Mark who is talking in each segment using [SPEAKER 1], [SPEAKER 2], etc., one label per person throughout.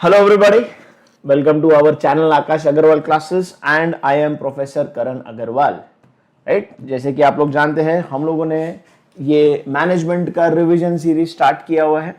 [SPEAKER 1] Hello everybody, welcome to our channel Aakash Agarwal classes and I am professor Karan Agarwal. Right, जैसे कि आप लोग जानते हैं हम लोगों ने ये मैनेजमेंट का रिवीजन सीरीज स्टार्ट किया हुआ है।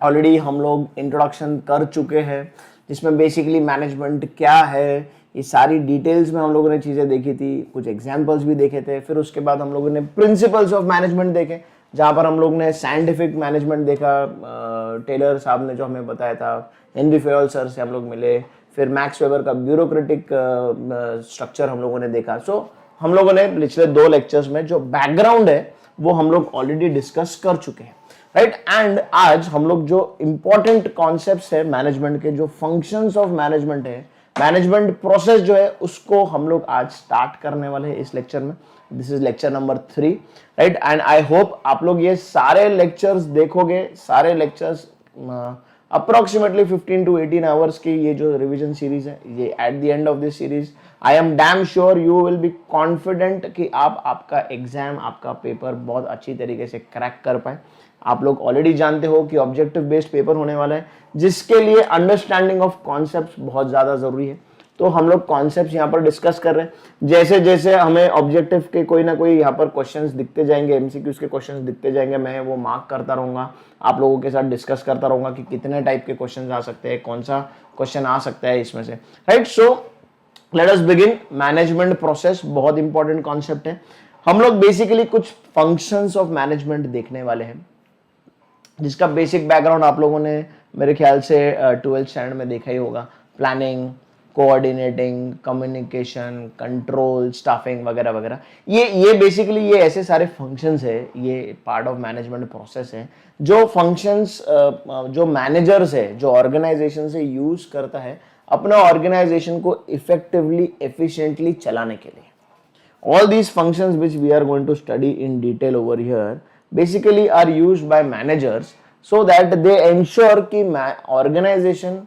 [SPEAKER 1] ऑलरेडी हम लोग इंट्रोडक्शन कर चुके हैं जिसमें बेसिकली मैनेजमेंट क्या है ये सारी डिटेल्स में हम लोगों ने चीज़ें देखी थी, कुछ एग्जांपल्स भी देखे थे। फिर उसके बाद हम लोगों ने प्रिंसिपल्स ऑफ मैनेजमेंट देखे जहाँ पर हम लोग ने साइंटिफिक मैनेजमेंट देखा, टेलर साहब ने जो हमें बताया था, हेनरी फेयल सर से हम लोग मिले, फिर मैक्स वेबर का ब्यूरोक्रेटिक स्ट्रक्चर हम लोगों ने देखा। सो हम लोगों ने पिछले 2 लेक्चर्स में जो बैकग्राउंड है वो हम लोग ऑलरेडी डिस्कस कर चुके हैं। राइट, एंड आज हम लोग जो इंपॉर्टेंट कॉन्सेप्ट्स है मैनेजमेंट के, जो फंक्शंस ऑफ मैनेजमेंट है, मैनेजमेंट प्रोसेस जो है उसको हम लोग आज स्टार्ट करने वाले हैं इस लेक्चर में। This is lecture number 3। Right, and I hope आप लोग ये सारे लेक्चर्स देखोगे। सारे लेक्चर्स अप्रोक्सीमेटली 15 to 18 आवर्स की ये जो रिवीजन सीरीज है, ये at the end of this series I am damn sure you will be confident कि आप आपका एग्जाम, आपका पेपर बहुत अच्छी तरीके से क्रैक कर पाए। आप लोग ऑलरेडी जानते हो कि ऑब्जेक्टिव बेस्ड पेपर होने वाला है जिसके लिए अंडरस्टैंडिंग ऑफ कॉन्सेप्ट्स बहुत ज़्यादा ज़रूरी है। तो हम लोग कॉन्सेप्ट्स यहाँ पर डिस्कस कर रहे हैं। जैसे जैसे हमें ऑब्जेक्टिव के कोई ना कोई यहाँ पर क्वेश्चंस दिखते जाएंगे, एमसीक्यूज के क्वेश्चंस दिखते जाएंगे, मैं वो मार्क करता रहूँगा, आप लोगों के साथ डिस्कस करता रहूँगा कि कितने टाइप के क्वेश्चन आ सकते हैं, कौन सा क्वेश्चन आ सकता है इसमें से। Right, so let us begin. Management process बहुत इंपॉर्टेंट कॉन्सेप्ट है। हम लोग बेसिकली कुछ फंक्शंस ऑफ मैनेजमेंट देखने वाले हैं जिसका बेसिक बैकग्राउंड आप लोगों ने मेरे ख्याल से 12th स्टैंडर्ड में देखा ही होगा। Planning, coordinating, communication, control, staffing वगैरह वगैरह। ये बेसिकली ये ऐसे सारे फंक्शंस है, ये पार्ट ऑफ मैनेजमेंट प्रोसेस है जो फंक्शंस जो मैनेजर्स है, जो ऑर्गेनाइजेशन से यूज करता है अपना ऑर्गेनाइजेशन को इफेक्टिवली, एफिशिएंटली चलाने के लिए। All these functions which we are going to study in detail over here basically are used by managers so that they ensure कि organization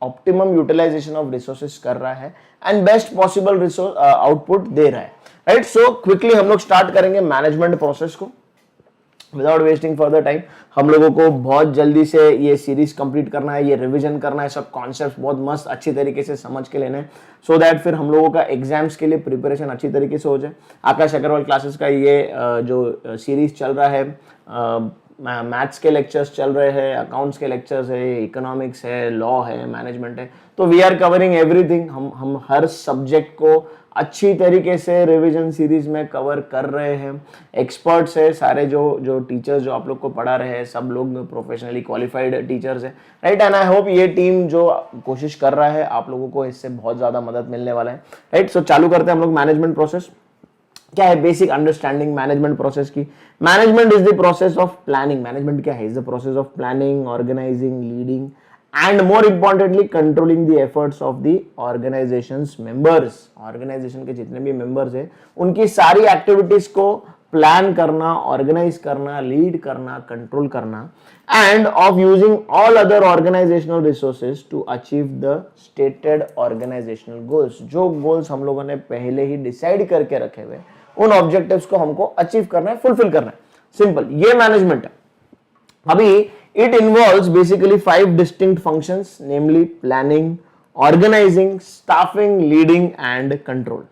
[SPEAKER 1] optimum utilization of resources कर रहा है and best possible resource output दे रहा है। Right, so quickly हम लोग start करेंगे management process को विदाउट वेस्टिंग फर्दर टाइम। हम लोगों को बहुत जल्दी से ये सीरीज कंप्लीट करना है, ये रिवीजन करना है, सब कॉन्सेप्ट्स बहुत मस्त अच्छी तरीके से समझ के लेना है सो दैट फिर हम लोगों का एग्जाम्स के लिए प्रिपरेशन अच्छी तरीके से हो जाए। आकाश अग्रवाल क्लासेस का ये जो सीरीज चल रहा है, मैथ्स के लेक्चर्स चल रहे हैं, अकाउंट्स के लेक्चर्स है, इकोनॉमिक्स है, लॉ है, मैनेजमेंट है, तो वी आर कवरिंग एवरीथिंग। हम हर सब्जेक्ट को अच्छी तरीके से रिवीजन सीरीज में कवर कर रहे हैं। एक्सपर्ट्स है सारे, जो टीचर्स जो आप लोग को पढ़ा रहे हैं सब लोग प्रोफेशनली क्वालिफाइड टीचर्स है। राइट, एंड आई होप ये टीम जो कोशिश कर रहा है आप लोगों को इससे बहुत ज़्यादा मदद मिलने वाला है। राइट, सो चालू करते हैं हम लोग। मैनेजमेंट प्रोसेस क्या है, बेसिक अंडरस्टैंडिंग मैनेजमेंट प्रोसेस की। Management is the process of planning. Management क्या है, is the process of planning, organising, leading and more importantly controlling the efforts of the organization's members। Organisation के जितने भी members हैं उनकी सारी एक्टिविटीज को प्लान करना, ऑर्गेनाइज करना, लीड करना, कंट्रोल करना, and of using all other organisational resources to achieve the stated organisational goals. जो गोल्स हम लोगों ने पहले ही डिसाइड करके रखे हुए उन ऑब्जेक्टिव्स को हमको अचीव करना है, फुलफिल करना है। सिंपल, ये मैनेजमेंट है। अभी it involves basically 5 distinct functions, namely planning, organizing, staffing, leading and control।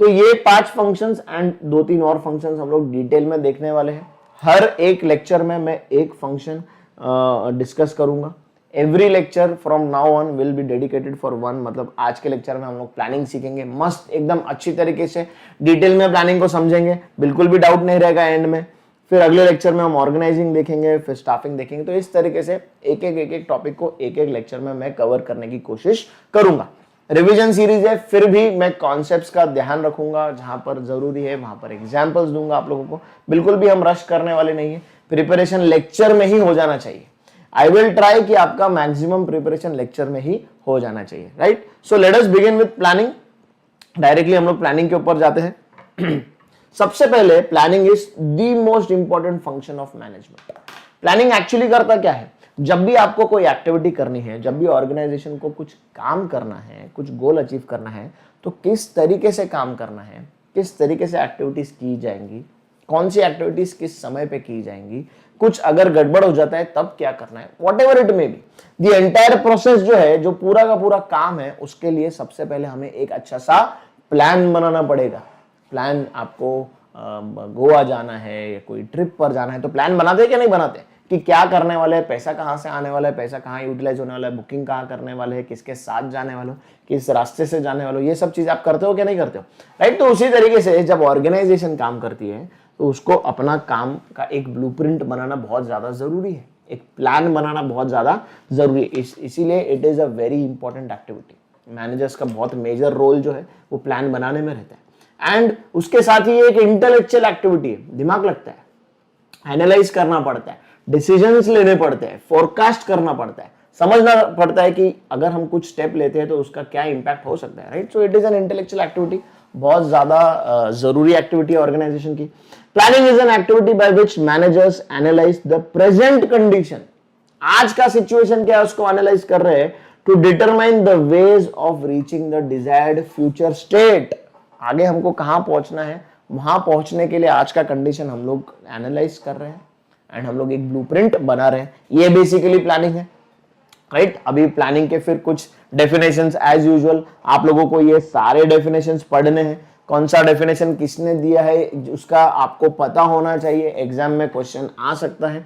[SPEAKER 1] तो ये 5 functions and 2-3 और functions हम लोग डिटेल में देखने वाले हैं। हर एक लेक्चर में मैं एक फंक्शन डिस्कस करूंगा। Every lecture from now on will be dedicated for one. मतलब आज के लेक्चर में हम लोग प्लानिंग सीखेंगे, मस्त एकदम अच्छी तरीके से डिटेल में प्लानिंग को समझेंगे, बिल्कुल भी डाउट नहीं रहेगा एंड में। फिर अगले लेक्चर में हम ऑर्गेनाइजिंग देखेंगे, फिर स्टाफिंग देखेंगे। तो इस तरीके से एक एक टॉपिक को एक लेक्चर में मैं कवर करने की कोशिश करूंगा। रिवीजन सीरीज है, फिर भी मैं कॉन्सेप्ट्स का ध्यान रखूंगा, जहां पर जरूरी है वहां पर एग्जांपल्स दूंगा आप लोगों को। बिल्कुल भी हम रश करने वाले नहीं है, प्रिपरेशन लेक्चर में ही हो जाना चाहिए। आई विल ट्राई कि आपका मैक्सिमम प्रिपरेशन लेक्चर में ही हो जाना चाहिए। Right, so let us begin with planning. Directly हम लोग प्लानिंग के ऊपर जाते हैं। सबसे पहले planning is the most important function of management. Planning actually करता क्या है, जब भी आपको कोई एक्टिविटी करनी है, जब भी ऑर्गेनाइजेशन को कुछ काम करना है, कुछ गोल अचीव करना है, तो किस तरीके से काम करना है, किस तरीके से एक्टिविटीज की जाएंगी, कौन सी एक्टिविटीज किस समय पे की जाएंगी, कुछ अगर गड़बड़ हो जाता है तब क्या करना है, what ever it may be, the entire process जो है, जो पूरा का पूरा काम है, उसके लिए सबसे पहले हमें एक अच्छा सा प्लान बनाना पड़ेगा। प्लान आपको गोवा जाना है या कोई ट्रिप पर जाना है तो प्लान बनाते हैं कि नहीं बनाते, कि क्या करने वाले हैं, पैसा कहाँ से आने वाला है, पैसा कहाँ यूटिलाइज होने वाला है, बुकिंग कहाँ करने वाले हैं, किसके साथ जाने वाले हो, किस रास्ते से जाने वाले हो, ये सब चीज़ आप करते हो क्या नहीं करते हो, राइट। तो उसी तरीके से जब ऑर्गेनाइजेशन काम करती है तो उसको अपना काम का एक ब्लूप्रिंट बनाना बहुत ज़्यादा ज़रूरी है, एक प्लान बनाना बहुत ज़्यादा ज़रूरी है। इसीलिए it is a very important activity. Managers का बहुत मेजर रोल जो है वो प्लान बनाने में रहता है। एंड उसके साथ ही एक इंटेलेक्चुअल एक्टिविटी है, दिमाग लगता है, एनालाइज करना पड़ता है, डिसीजंस लेने पड़ते हैं, फोरकास्ट करना पड़ता है, समझना पड़ता है कि अगर हम कुछ स्टेप लेते हैं तो उसका क्या इंपैक्ट हो सकता है, right. So it is an intellectual activity, बहुत ज्यादा जरूरी एक्टिविटी है ऑर्गेनाइजेशन की। Planning is an activity by which managers analyse the present condition, आज का सिचुएशन क्या है उसको एनालाइज कर रहे हैं, to determine the ways of reaching the desired future state. आगे हमको कहां पहुंचना है, वहां पहुंचने के लिए आज का कंडीशन हम लोग एनालाइज कर रहे हैं एंड हम लोग एक ब्लूप्रिंट बना रहे हैं। ये बेसिकली प्लानिंग है, राइट। अभी प्लानिंग के फिर कुछ डेफिनेशंस एज यूजुअल आप लोगों को ये सारे डेफिनेशंस पढ़ने हैं। कौन सा डेफिनेशन किसने दिया है उसका आपको पता होना चाहिए, एग्जाम में क्वेश्चन आ सकता है।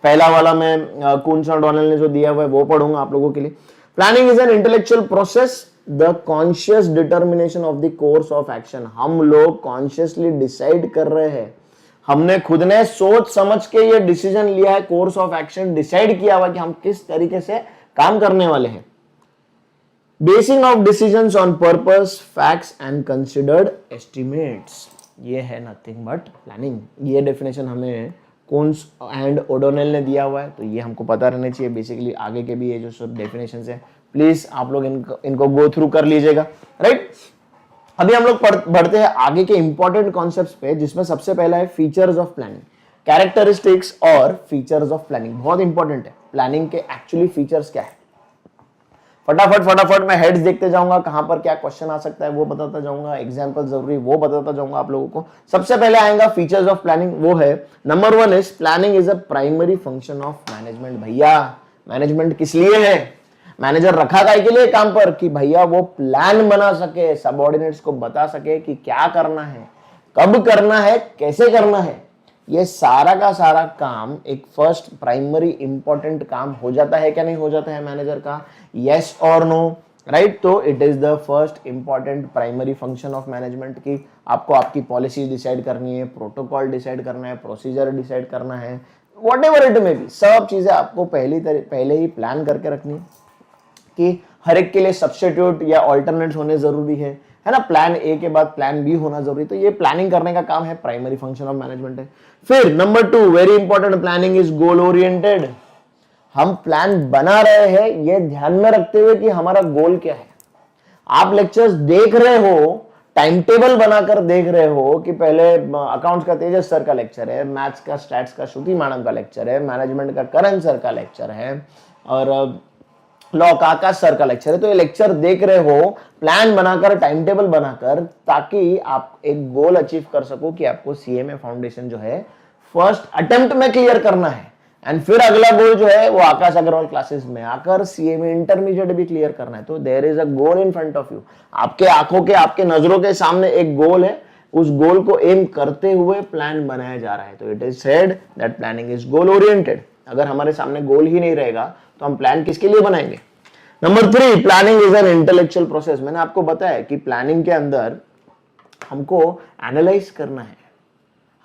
[SPEAKER 1] पहला वाला मैं कुन्स और डोनेल ने जो दिया हुआ है वो पढ़ूंगा आप लोगों के लिए। Planning is an intellectual process, the conscious determination of the course of action. हम लोग कॉन्शियसली डिसाइड कर रहे हैं, हमने खुद ने सोच समझ के ये डिसीजन लिया है, कोर्स ऑफ एक्शन डिसाइड किया हुआ कि हम किस तरीके से काम करने वाले हैं। Basin of decisions on purpose, facts and considered estimates, ये है नथिंग बट प्लानिंग। ये डेफिनेशन हमें कुन्स एंड ओडोनेल ने दिया हुआ है, तो ये हमको पता रहना चाहिए। बेसिकली आगे के भी ये जो सब डेफिनेशंस है प्लीज आप लोग इनको गो थ्रू कर लीजिएगा, राइट। अभी हम लोग बढ़ते हैं आगे के इंपॉर्टेंट कॉन्सेप्ट्स पे, जिसमें सबसे पहला है फीचर्स ऑफ प्लानिंग, कैरेक्टरिस्टिक्स और फीचर्स ऑफ प्लानिंग। बहुत इंपॉर्टेंट है प्लानिंग के एक्चुअली फीचर्स क्या है। फटाफट मैं हेड्स देखते जाऊंगा, कहां पर क्या क्वेश्चन आ सकता है वो बताता जाऊंगा, एग्जांपल जरूरी वो बताता जाऊंगा आप लोगों को। सबसे पहले आएगा फीचर्स ऑफ प्लानिंग, वो है number 1 is planning is a primary function of management. भैया मैनेजमेंट किस लिए है, मैनेजर रखा था के लिए काम पर कि भैया वो प्लान बना सके, सबऑर्डिनेट्स को बता सके कि क्या करना है, कब करना है, कैसे करना है। ये सारा का सारा काम एक फर्स्ट प्राइमरी इंपॉर्टेंट काम हो जाता है क्या नहीं हो जाता है मैनेजर का, यस और नो, राइट। तो it is the first important primary function of management की आपको आपकी पॉलिसी डिसाइड करनी है, प्रोटोकॉल डिसाइड करना है, प्रोसीजर डिसाइड करना है, what ever it may be, सब चीजें आपको पहले ही प्लान करके रखनी है कि हर एक के लिए सब्स्टिट्यूट या ऑल्टरनेट्स होने जरूरी है ना। प्लान ए के बाद प्लान बी होना जरूरी, तो ये प्लानिंग करने का काम है, प्राइमरी फंक्शन ऑफ मैनेजमेंट है। फिर number 2 very important, planning is goal oriented. हम प्लान बना रहे हैं ये ध्यान में रखते हुए कि हमारा गोल क्या है। आप लेक्चर्स देख रहे हो, टाइम टेबल बनाकर देख रहे हो कि पहले अकाउंट्स का तेजस सर का लेक्चर है, मैथ्स का स्टैट्स का श्रुति मैडम का लेक्चर है, मैनेजमेंट का करण सर का लेक्चर है और लॉ का आकाश सर का लेक्चर है। तो ये लेक्चर देख रहे हो प्लान बनाकर, टाइम टेबल बनाकर, ताकि आप एक गोल अचीव कर सको कि आपको सीएमए फाउंडेशन जो है फर्स्ट अटेम्प्ट में क्लियर करना है एंड फिर अगला गोल जो है वो आकाश अग्रवाल क्लासेस में आकर सीएमए इंटरमीडिएट भी क्लियर करना है। तो there is a goal in front of you, आपके आंखों के, आपके नजरों के सामने एक गोल है, उस गोल को एम करते हुए प्लान बनाया जा रहा है। तो it is said that planning is goal oriented. अगर हमारे सामने गोल ही नहीं रहेगा तो हम प्लान किसके लिए बनाएंगे। Number 3 planning is an intellectual process. मैंने आपको बताया कि प्लानिंग के अंदर हमको एनालाइज करना है,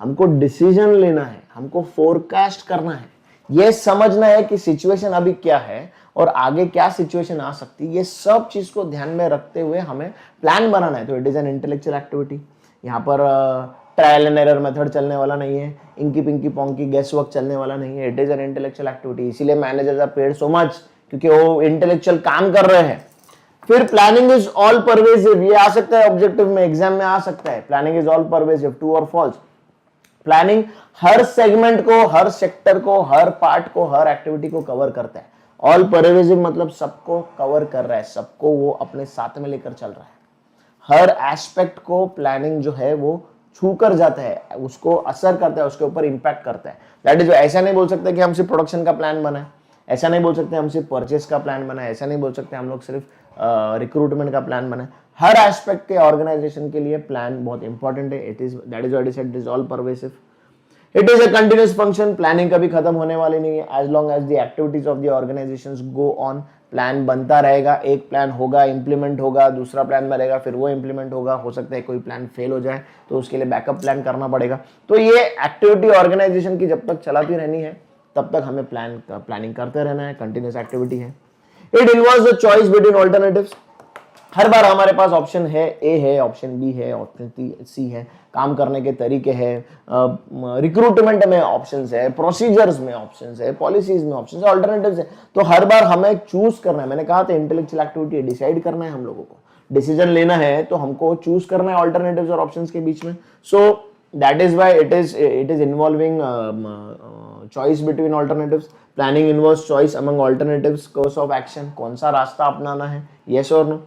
[SPEAKER 1] हमको डिसीजन लेना है, हमको फोरकास्ट करना है, यह समझना है कि सिचुएशन अभी क्या है और आगे क्या सिचुएशन आ सकती है। ये सब चीज को ध्यान में रखते हुए हमें प्लान बनाना है। तो it is an intellectual activity. यहाँ पर ट्रायल एंड एरर मेथड चलने वाला नहीं है, inky pinky ponky guess work चलने वाला नहीं है। It is an intellectual activity, इसीलिए managers are paid so much, क्योंकि वो इंटेलेक्चुअल काम कर रहे हैं। फिर प्लानिंग इज ऑल परवेसिव, ये आ सकता है ऑब्जेक्टिव में, एग्जाम में आ सकता है। Planning is all pervasive, true और फॉल्स। प्लानिंग हर सेगमेंट को, हर सेक्टर को, हर पार्ट को, हर एक्टिविटी को कवर करता है। ऑल परवेसिव मतलब सबको कवर कर रहा है, सबको वो अपने साथ में लेकर चल रहा है। हर एस्पेक्ट को प्लानिंग जो है वो छू कर जाता है, उसको असर करता है, उसके ऊपर इंपैक्ट करता है। दैट इज, ऐसा नहीं बोल सकते कि हम सिर्फ प्रोडक्शन का प्लान बनाए, ऐसा नहीं बोल सकते हम सिर्फ परचेस का प्लान बनाए, ऐसा नहीं बोल सकते हम लोग सिर्फ रिक्रूटमेंट का प्लान बनाए। हर एस्पेक्ट के ऑर्गेनाइजेशन के लिए प्लान बहुत इंपॉर्टेंट है। It is, that is what I said, it is all pervasive, it is a continuous function. Planning कभी खत्म होने वाली नहीं है, as long as the activities of the organisations go on, plan बनता रहेगा। एक प्लान होगा, इंप्लीमेंट होगा, दूसरा प्लान बनेगा, फिर वो इंप्लीमेंट होगा। हो सकता है कोई प्लान फेल हो जाए तो उसके लिए बैकअप प्लान करना पड़ेगा। तो ये एक्टिविटी ऑर्गेनाइजेशन की जब तक चलाती रहनी है तब तक हमें प्लानिंग करते रहना है, कंटिन्यूअस एक्टिविटी है। It involves the choice between alternatives. हर बार हमारे पास ऑप्शन है, ए है, ऑप्शन बी है, ऑप्शन सी है, काम करने के तरीके हैं, रिक्रूटमेंट में ऑप्शंस है, प्रोसीजर्स में ऑप्शंस है, पॉलिसीज में ऑप्शंस है, ऑल्टरनेटिव्स है। तो हर बार हमें चूज करना है। मैंने कहा था इंटेलेक्चुअल एक्टिविटी डिसाइड करना है, हम लोगों को डिसीजन लेना है, तो हमको चूज करना है ऑल्टरनेटिव्स और ऑप्शंस के बीच में। So that is why it is involving choice between alternatives. Planning involves choice among alternatives, course of action, कौन सा रास्ता अपनाना है, यस और नो।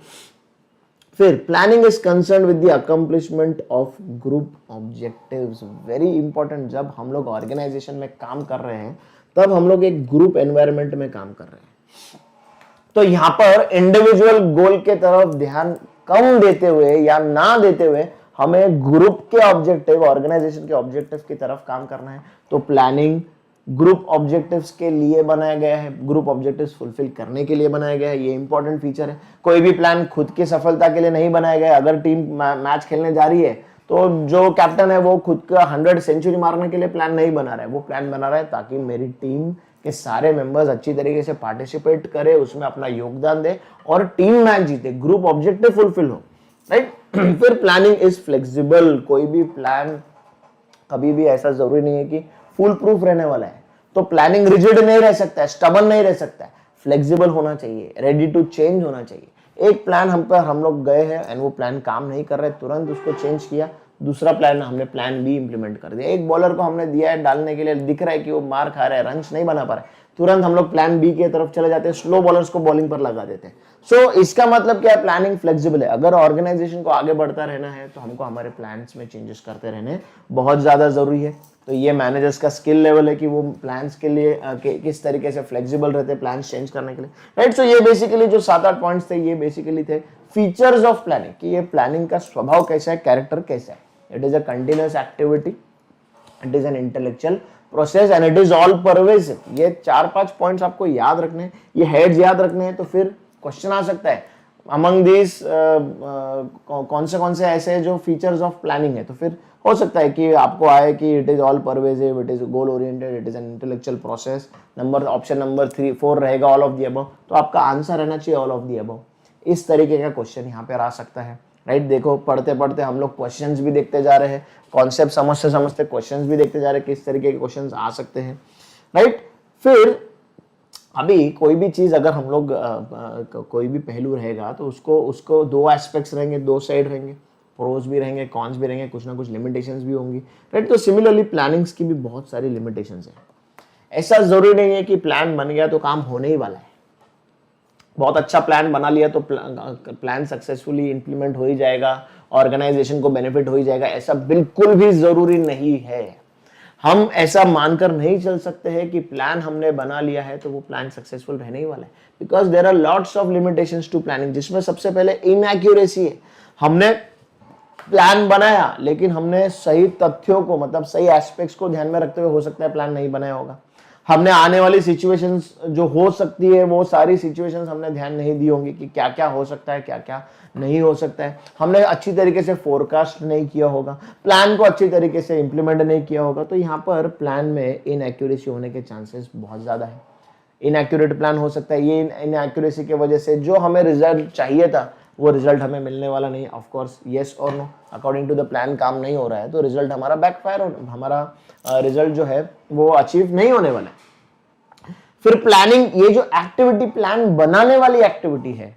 [SPEAKER 1] फिर planning is concern with the accomplishment of group objectives. Very important, जब हम लोग ऑर्गेनाइजेशन में काम कर रहे हैं तब हम लोग एक ग्रुप एनवायरनमेंट में काम कर रहे हैं। तो यहां पर इंडिविजुअल गोल के तरफ ध्यान कम देते हुए या ना देते हुए हमें ग्रुप के ऑब्जेक्टिव, ऑर्गेनाइजेशन के ऑब्जेक्टिव की तरफ काम करना है। तो प्लानिंग ग्रुप ऑब्जेक्टिव्स के लिए बनाया गया है, ग्रुप ऑब्जेक्टिव्स फुलफिल करने के लिए बनाया गया है। ये इंपॉर्टेंट फीचर है। कोई भी प्लान खुद की सफलता के लिए नहीं बनाया गया। अगर टीम मैच खेलने जा रही है तो जो कैप्टन है वो खुद का 100 सेंचुरी मारने के लिए प्लान नहीं बना रहा है, वो प्लान बना रहा है ताकि मेरी टीम के सारे मेंबर्स अच्छी तरीके से पार्टिसिपेट करें, उसमें अपना योगदान दे और टीम मैच जीते, ग्रुप ऑब्जेक्टिव फुलफिल हो, राइट। फिर प्लानिंग इज फ्लेक्सिबल। कोई भी प्लान कभी भी ऐसा जरूरी नहीं है कि फुल प्रूफ रहने वाला है। तो प्लानिंग रिजिड नहीं रह सकता है, स्टबन नहीं रह सकता है, फ्लेक्सिबल होना चाहिए, रेडी टू चेंज होना चाहिए। एक प्लान हम लोग गए हैं एंड वो प्लान काम नहीं कर रहे, तुरंत उसको चेंज किया, दूसरा प्लान हमने प्लान बी इंप्लीमेंट कर दिया। एक बॉलर को हमने दिया है डालने के लिए, दिख रहा है कि वो मार खा रहा है, रन्स नहीं बना पा रहा है, तुरंत हम लोग प्लान बी की तरफ चले जाते हैं, स्लो बॉलर्स को बॉलिंग पर लगा देते हैं। सो इसका मतलब क्या है, प्लानिंग फ्लेक्सिबल है। अगर ऑर्गेनाइजेशन को आगे बढ़ता रहना है तो हमको हमारे प्लान्स में चेंजेस करते रहने बहुत ज्यादा जरूरी है। तो ये मैनेजर्स का स्किल लेवल है कि वो प्लान्स के लिए किस तरीके से फ्लेक्सिबल रहते हैं प्लान्स चेंज करने के लिए, राइट। सो ये बेसिकली जो 7-8 पॉइंट्स थे, ये बेसिकली थे फीचर्स ऑफ प्लानिंग, कि ये प्लानिंग का स्वभाव कैसा है, कैरेक्टर कैसा है। It is a continuous activity, it is an intellectual process and it is all pervasive. ये 4-5 पॉइंट्स आपको याद रखने हैं, ये हेड्स याद रखने हैं। तो फिर क्वेश्चन आ सकता है अमंग दिस कौन से ऐसे जो फीचर्स ऑफ प्लानिंग है। तो फिर हो सकता है कि आपको आए कि it is all pervasive, it is goal oriented, it is an intellectual process. Option number 3-4 रहेगा ऑल ऑफ द अबव। तो आपका आंसर रहना चाहिए ऑल ऑफ द अबव। इस तरीके का क्वेश्चन यहाँ पे आ सकता है, राइट। देखो पढ़ते पढ़ते हम लोग क्वेश्चंस भी देखते जा रहे हैं, कॉन्सेप्ट समझते समझते क्वेश्चंस भी देखते जा रहे हैं, किस तरीके के क्वेश्चंस आ सकते हैं, राइट। फिर अभी कोई भी चीज अगर हम लोग कोई भी पहलू रहेगा तो उसको 2 एस्पेक्ट्स रहेंगे, 2 साइड रहेंगे, प्रोज भी रहेंगे, कॉन्स भी रहेंगे, कुछ ना कुछ लिमिटेशंस भी होंगी, राइट। तो सिमिलरली प्लानिंग्स की भी बहुत सारी लिमिटेशंस है। ऐसा जरूरी नहीं है कि प्लान बन गया तो काम होने ही वाला है। बहुत अच्छा प्लान बना लिया तो प्लान सक्सेसफुली इंप्लीमेंट हो ही जाएगा, ऑर्गेनाइजेशन को बेनिफिट हो ही जाएगा, ऐसा बिल्कुल भी जरूरी नहीं है। हम ऐसा मानकर नहीं चल सकते हैं कि प्लान हमने बना लिया है तो वो प्लान सक्सेसफुल रहने ही वाला है, because there are lots of limitations to planning, जिसमें सबसे पहले इनएक्यूरेसी है। हमने प्लान बनाया लेकिन हमने सही तथ्यों को, मतलब सही एस्पेक्ट्स को ध्यान में रखते हुए हो सकता है प्लान नहीं बनाया होगा। हमने आने वाली सिचुएशंस जो हो सकती है वो सारी सिचुएशंस हमने ध्यान नहीं दी होंगी कि क्या क्या हो सकता है, क्या क्या नहीं हो सकता है। हमने अच्छी तरीके से फोरकास्ट नहीं किया होगा, प्लान को अच्छी तरीके से इंप्लीमेंट नहीं किया होगा। तो यहाँ पर प्लान में इनएक्यूरेसी होने के चांसेस बहुत ज्यादा है। इनएक्यूरेट प्लान हो सकता है। ये इनएक्यूरेसी की वजह से जो हमें रिजल्ट चाहिए था वो रिजल्ट हमें मिलने वाला नहीं। ऑफ कोर्स यस और no, according to the plan काम नहीं हो रहा है तो रिजल्ट हमारा बैकफायर, हमारा रिजल्ट जो है वो अचीव नहीं होने वाला है। फिर प्लानिंग, ये जो एक्टिविटी प्लान बनाने वाली एक्टिविटी है,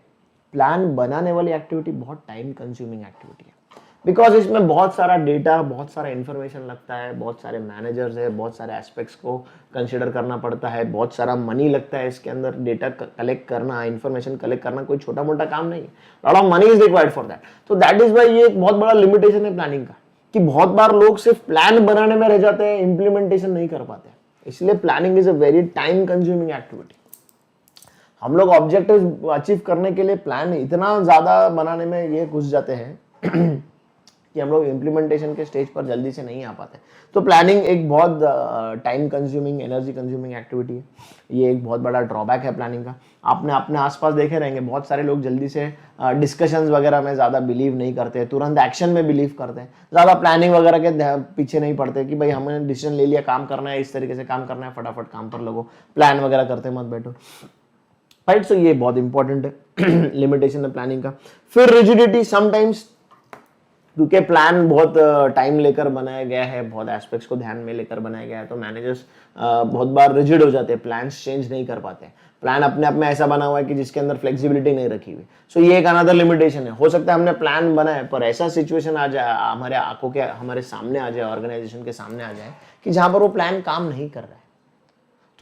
[SPEAKER 1] प्लान बनाने वाली एक्टिविटी बहुत टाइम कंज्यूमिंग एक्टिविटी है, बिकॉज इसमें बहुत सारा डेटा, बहुत सारा इंफॉर्मेशन लगता है, बहुत सारे मैनेजर्स है, बहुत सारे एस्पेक्ट्स को कंसिडर करना पड़ता है, बहुत सारा मनी लगता है इसके अंदर। डेटा कलेक्ट करना, इंफॉर्मेशन कलेक्ट करना कोई छोटा मोटा काम नहीं है। Lot of money is required for that. तो दैट इज वाई ये एक बहुत बड़ा लिमिटेशन है प्लानिंग का, कि बहुत बार लोग सिर्फ प्लान बनाने में रह जाते हैं, इंप्लीमेंटेशन नहीं कर पाते। इसलिए planning is a very time consuming activity. हम लोग ऑब्जेक्टिव अचीव करने के लिए प्लान इतना ज़्यादा बनाने में ये घुस जाते हैं कि हम लोग इम्प्लीमेंटेशन के स्टेज पर जल्दी से नहीं आ पाते। तो प्लानिंग एक बहुत time consuming, energy consuming activity है। ये एक बहुत बड़ा ड्रॉबैक है प्लानिंग का। आपने अपने आसपास देखे रहेंगे बहुत सारे लोग जल्दी से डिस्कशंस वगैरह में ज़्यादा बिलीव नहीं करते, तुरंत एक्शन में बिलीव करते हैं, ज़्यादा प्लानिंग वगैरह के पीछे नहीं पड़ते कि भाई हमने डिसीजन ले लिया, काम करना है, इस तरीके से काम करना है, फटाफट काम पर लगो, प्लान वगैरह करते मत बैठो, राइट। सो ये बहुत इंपॉर्टेंट है लिमिटेशन है प्लानिंग का। फिर रिजिडिटी, समटाइम्स क्योंकि प्लान बहुत टाइम लेकर बनाया गया है, बहुत एस्पेक्ट्स को ध्यान में लेकर बनाया गया है, तो मैनेजर्स बहुत बार रिजिड हो जाते हैं, प्लान्स चेंज नहीं कर पाते। प्लान अपने आप में ऐसा बना हुआ है कि जिसके अंदर फ्लेक्सिबिलिटी नहीं रखी हुई। सो ये एक अनदर लिमिटेशन है। हो सकता है हमने प्लान बनाया पर ऐसा सिचुएशन आ जाए हमारे आंखों के हमारे सामने आ जाए, ऑर्गेनाइजेशन के सामने आ जाए कि जहां पर वो प्लान काम नहीं कर रहा है।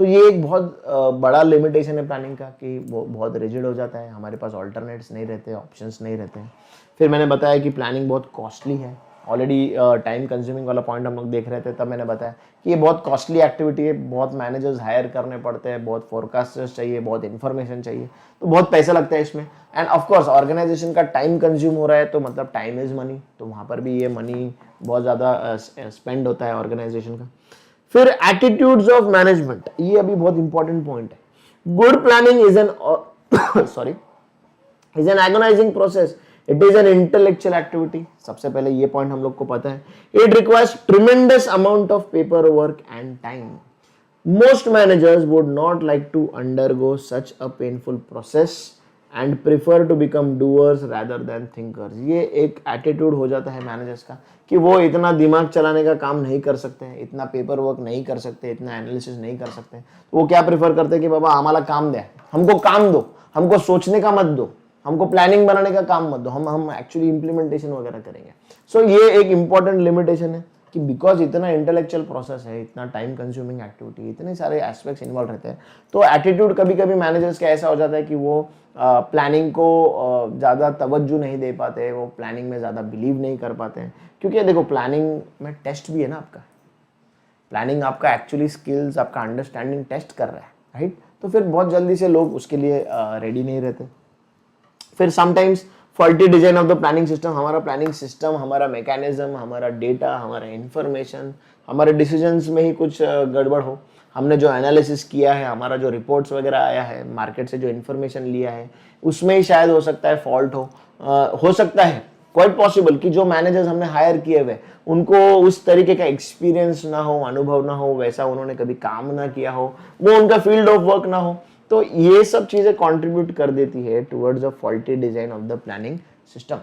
[SPEAKER 1] तो ये एक बहुत बड़ा लिमिटेशन है प्लानिंग का कि वो बहुत रिजिड हो जाता है, हमारे पास ऑल्टरनेट्स नहीं रहते, ऑप्शंस नहीं रहते हैं। फिर मैंने बताया कि प्लानिंग बहुत कॉस्टली है। ऑलरेडी टाइम कंज्यूमिंग वाला पॉइंट हम लोग देख रहे थे, तब मैंने बताया कि ये बहुत कॉस्टली एक्टिविटी है, बहुत मैनेजर्स हायर करने पड़ते हैं, बहुत फोरकास्टर्स चाहिए, बहुत इन्फॉर्मेशन चाहिए, तो बहुत पैसा लगता है इसमें। एंड ऑफकोर्स ऑर्गेनाइजेशन का टाइम कंज्यूम हो रहा है, तो मतलब टाइम इज मनी, तो वहाँ पर भी ये मनी बहुत ज़्यादा स्पेंड होता है ऑर्गेनाइजेशन का। फिर एटीट्यूड्स ऑफ मैनेजमेंट, ये अभी बहुत इंपॉर्टेंट पॉइंट है। Good planning is an sorry is an agonising process, it is an intellectual activity. सबसे पहले ये पॉइंट हम लोग को पता है। It requires tremendous amount of paper work and time. Most managers would not like to undergo such a painful process and prefer to become doers rather than thinkers. ये एक एटीट्यूड हो जाता है मैनेजर्स का कि वो इतना दिमाग चलाने का काम नहीं कर सकते हैं, इतना पेपर वर्क नहीं कर सकते, इतना एनालिसिस नहीं कर सकते। तो वो क्या प्रिफर करते हैं कि बाबा आम्हाला काम द्या, हमको काम दो, हमको सोचने का मत दो, हमको प्लानिंग बनाने का काम मत दो, हम एक्चुअली इंप्लीमेंटेशन वगैरह करेंगे। सो ये एक इंपॉर्टेंट लिमिटेशन है कि बिकॉज इतना इंटेलेक्चुअल प्रोसेस है, इतना टाइम कंज्यूमिंग एक्टिविटी, इतने सारे एस्पेक्ट्स इन्वॉल्व रहते हैं, तो एटीट्यूड कभी कभी मैनेजर्स का ऐसा हो जाता है कि वो प्लानिंग को ज़्यादा तवज्जो नहीं दे पाते, वो प्लानिंग में ज़्यादा बिलीव नहीं कर पाते हैं। क्योंकि देखो प्लानिंग में टेस्ट भी है ना आपका, प्लानिंग आपका एक्चुअली स्किल्स, आपका अंडरस्टैंडिंग टेस्ट कर रहा है, राइट। तो फिर बहुत जल्दी से लोग उसके लिए रेडी नहीं रहते। फिर sometimes faulty design of the planning system, हमारा प्लानिंग सिस्टम, हमारा मैकेनिज्म, हमारा डेटा, हमारा इंफॉर्मेशन, हमारे डिसीजंस में ही कुछ गड़बड़ हो। हमने जो एनालिसिस किया है, हमारा जो रिपोर्ट्स वगैरह आया है, मार्केट से जो इन्फॉर्मेशन लिया है, उसमें ही शायद हो सकता है फॉल्ट हो सकता है क्वाइट पॉसिबल कि जो मैनेजर्स हमने हायर किए हुए उनको उस तरीके का एक्सपीरियंस ना हो, अनुभव ना हो, वैसा उन्होंने कभी काम ना किया हो, वो उनका फील्ड ऑफ वर्क ना हो। तो ये सब चीजें कंट्रीब्यूट कर देती है towards a faulty design of the planning system.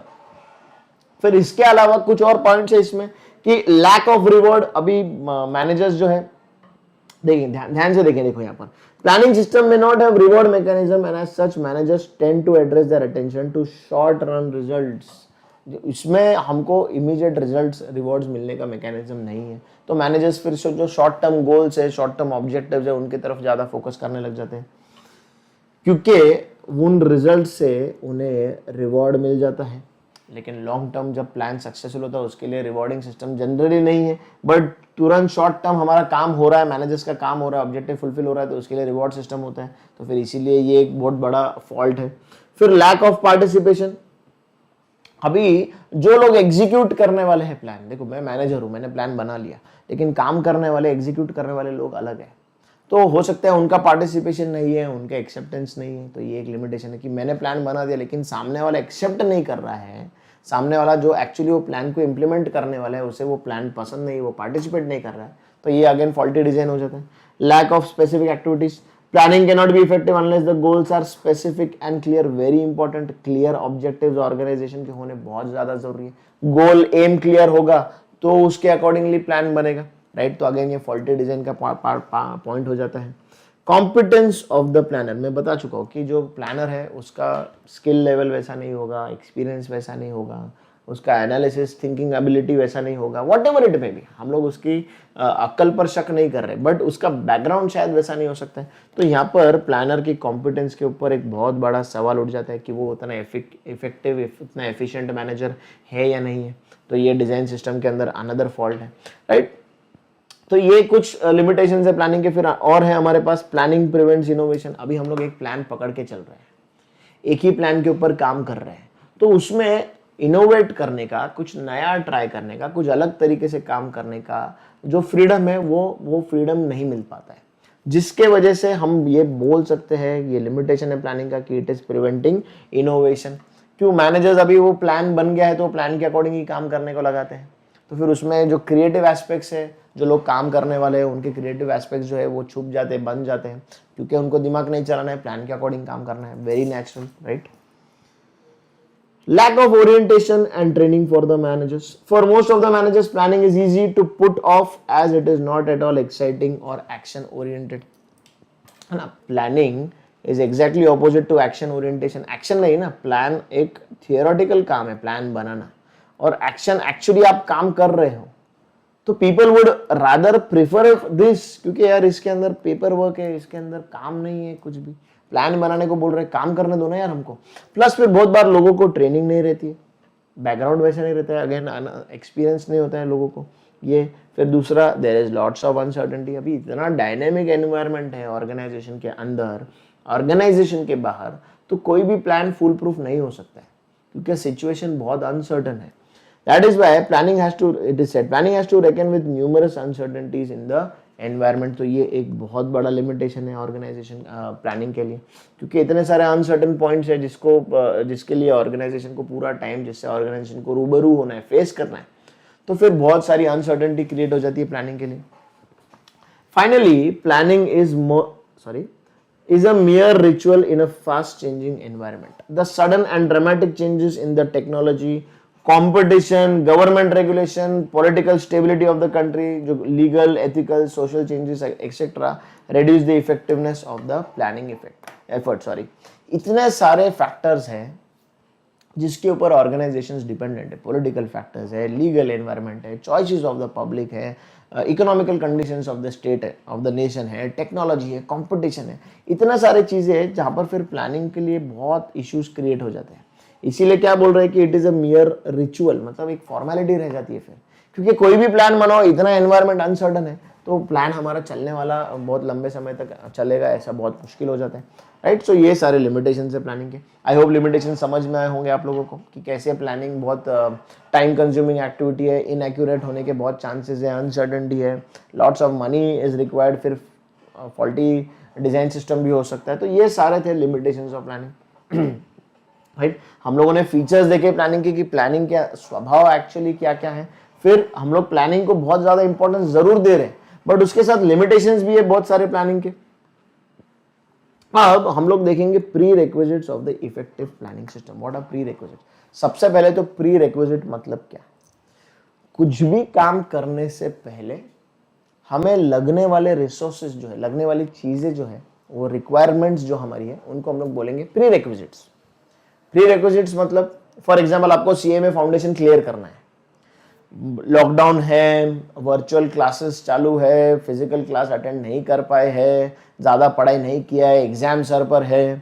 [SPEAKER 1] फिर इसके अलावा कुछ और पॉइंट्स है इसमें कि लैक ऑफ रिवॉर्ड। अभी मैनेजर्स जो है, देखिए ध्यान से देखें, देखो यहाँ पर प्लानिंग सिस्टम में not have reward mechanism and as such managers tend to address their attention to short run results. इसमें हमको इमीडिएट रिजल्ट्स, रिवॉर्ड्स मिलने का मैकेनिज्म नहीं है, तो मैनेजर्स फिर से जो शॉर्ट टर्म गोल्स है, शॉर्ट टर्म ऑब्जेक्टिव्स है, उनकी तरफ ज़्यादा फोकस करने लग जाते हैं, क्योंकि उन रिजल्ट से उन्हें रिवॉर्ड मिल जाता है। लेकिन लॉन्ग टर्म जब प्लान सक्सेसफुल होता है उसके लिए रिवॉर्डिंग सिस्टम जनरली नहीं है, बट तुरंत शॉर्ट टर्म हमारा काम हो रहा है, मैनेजर्स का काम हो रहा है, ऑब्जेक्टिव फुलफिल हो रहा है, तो उसके लिए रिवॉर्ड सिस्टम होता है। तो फिर इसीलिए ये एक बहुत बड़ा फॉल्ट है। फिर लैक ऑफ पार्टिसिपेशन। अभी जो लोग एग्जीक्यूट करने वाले हैं प्लान, देखो मैं मैनेजर हूं, मैंने प्लान बना लिया, लेकिन काम करने वाले, एग्जीक्यूट करने वाले लोग अलग है। तो हो सकता है उनका पार्टिसिपेशन नहीं है, उनका एक्सेप्टेंस नहीं है। तो ये एक लिमिटेशन है कि मैंने प्लान बना दिया लेकिन सामने वाला एक्सेप्ट नहीं कर रहा है, सामने वाला जो एक्चुअली वो प्लान को इंप्लीमेंट करने वाला है उसे वो प्लान पसंद नहीं, वो पार्टिसिपेट नहीं कर रहा है, तो ये अगेन फॉल्टी डिजाइन हो जाता है। Lack of specific activities. Planning can not be effective unless the goals are specific and clear. Very important, clear objectives organisation के होने बहुत ज्यादा जरूरी है। गोल, एम क्लियर होगा तो उसके अकॉर्डिंगली प्लान बनेगा, राइट। तो अगेन ये फॉल्टी डिजाइन का पॉइंट हो जाता है। कॉम्पिटेंस ऑफ द प्लानर, मैं बता चुका हूँ कि जो प्लानर है उसका स्किल लेवल वैसा नहीं होगा, एक्सपीरियंस वैसा नहीं होगा, उसका एनालिसिस, थिंकिंग एबिलिटी वैसा नहीं होगा, what ever it may be. हम लोग उसकी अक्ल पर शक नहीं कर रहे, बट उसका बैकग्राउंड शायद वैसा नहीं हो सकता है। तो यहाँ पर प्लानर की कॉम्पिटेंस के ऊपर एक बहुत बड़ा सवाल उठ जाता है कि वो उतना इफेक्टिव, उतना एफिशिएंट मैनेजर है या नहीं है। तो ये डिजाइन सिस्टम के अंदर अनदर फॉल्ट है, राइट। तो ये कुछ लिमिटेशन है प्लानिंग के। फिर और है हमारे पास प्लानिंग प्रिवेंट्स इनोवेशन। अभी हम लोग एक प्लान पकड़ के चल रहे हैं, एक ही प्लान के ऊपर काम कर रहे हैं, तो उसमें इनोवेट करने का, कुछ नया ट्राई करने का, कुछ अलग तरीके से काम करने का जो फ्रीडम है वो फ्रीडम नहीं मिल पाता है, जिसके वजह से हम ये बोल सकते हैं ये लिमिटेशन है प्लानिंग का कि इट इज प्रिवेंटिंग इनोवेशन। क्यों? मैनेजर्स अभी वो प्लान बन गया है तो प्लान के अकॉर्डिंग ही काम करने को लगाते हैं, तो फिर उसमें जो क्रिएटिव एस्पेक्ट्स है, जो लोग काम करने वाले हैं उनके क्रिएटिव एस्पेक्ट्स जो है वो छुप जाते हैं, बन जाते हैं, क्योंकि उनको दिमाग नहीं चलाना है, प्लान के अकॉर्डिंग काम करना है। Very natural, right? Lack of orientation and training for the managers. For most of the managers, planning is easy to put off as it is not at all exciting or action oriented. है ना? Planning is exactly opposite to action orientation. Action नहीं ना, plan एक theoretical काम है, plan बनाना, और action actually आप काम कर रहे हो, तो people would rather prefer this, क्योंकि यार इसके अंदर पेपर वर्क है, इसके अंदर काम नहीं है कुछ भी, प्लान बनाने को बोल रहे हैं, काम करने दो ना यार हमको। प्लस फिर बहुत बार लोगों को ट्रेनिंग नहीं रहती है, बैकग्राउंड वैसा नहीं रहता है, अगेन एक्सपीरियंस नहीं होता है लोगों को ये। फिर दूसरा, there is lots of uncertainty. अभी इतना डायनेमिक एनवायरनमेंट है ऑर्गेनाइजेशन के अंदर, ऑर्गेनाइजेशन के बाहर, तो कोई भी प्लान फुल प्रूफ नहीं हो सकता है, क्योंकि सिचुएशन बहुत अनसर्टन है। That is why planning has to, it is said, planning has to reckon with numerous uncertainties in the environment। तो ये एक बहुत बड़ा लिमिटेशन है ऑर्गेनाइजेशन प्लानिंग के लिए, क्योंकि इतने सारे अनसर्टन पॉइंट्स है जिसके लिए ऑर्गेनाइजेशन को पूरा टाइम, जिससे ऑर्गेनाइजेशन को रूबरू होना है, फेस करना है, तो फिर बहुत सारी अनसर्टेनिटी क्रिएट हो जाती है प्लानिंग के लिए। Finally planning is a mere ritual in a fast changing environment. The sudden and dramatic changes in the technology, competition, government regulation, political stability of the country, जो legal, ethical, social changes, etc. reduce the effectiveness of the planning effort. इतने सारे factors हैं जिसके ऊपर organisations dependent है। Political factors है, legal environment है, choices of the public है, economical conditions of the state है, ऑफ द नेशन है, टेक्नोलॉजी है, कंपटीशन है, इतना सारे चीज़ें हैं जहाँ पर फिर प्लानिंग के लिए बहुत इश्यूज क्रिएट हो जाते हैं। इसीलिए क्या बोल रहे हैं कि इट इज़ अ मियर रिचुअल, मतलब एक फॉर्मेलिटी रह जाती है फिर, क्योंकि कोई भी प्लान बनाओ, इतना एनवायरनमेंट अनसर्टन है, तो प्लान हमारा चलने वाला बहुत लंबे समय तक चलेगा ऐसा बहुत मुश्किल हो जाता है, राइट? सो ये सारे लिमिटेशन है प्लानिंग के। आई होप लिमिटेशन समझ में आए होंगे आप लोगों को कि कैसे प्लानिंग बहुत टाइम कंज्यूमिंग एक्टिविटी है, इनएक्यूरेट होने के बहुत चांसेस है, अनसर्टेनिटी है, lots of money is required, फिर फॉल्टी डिजाइन सिस्टम भी हो सकता है। तो ये सारे थे लिमिटेशंस ऑफ प्लानिंग, राइट? हम लोगों ने फीचर्स देखे प्लानिंग के कि प्लानिंग का स्वभाव एक्चुअली क्या क्या है, फिर हम लोग प्लानिंग को बहुत ज्यादा इंपॉर्टेंस जरूर दे रहे हैं, बट उसके साथ लिमिटेशंस भी है बहुत सारे प्लानिंग के। अब हम लोग देखेंगे prerequisites of the effective planning system. What are prerequisite? सबसे पहले तो प्री रिक्विजिट मतलब क्या? कुछ भी काम करने से पहले हमें लगने वाले रिसोर्सेज जो है, लगने वाली चीजें जो है, वो रिक्वायरमेंट्स जो हमारी है, उनको हम लोग बोलेंगे प्री रिक्विजिट्स। प्री रिक्विजिट्स मतलब फॉर एग्जाम्पल आपको सीएमए फाउंडेशन क्लियर करना है, लॉकडाउन है, वर्चुअल क्लासेस चालू है, फिजिकल क्लास अटेंड नहीं कर पाए हैं, ज़्यादा पढ़ाई नहीं किया है, एग्जाम सर पर है,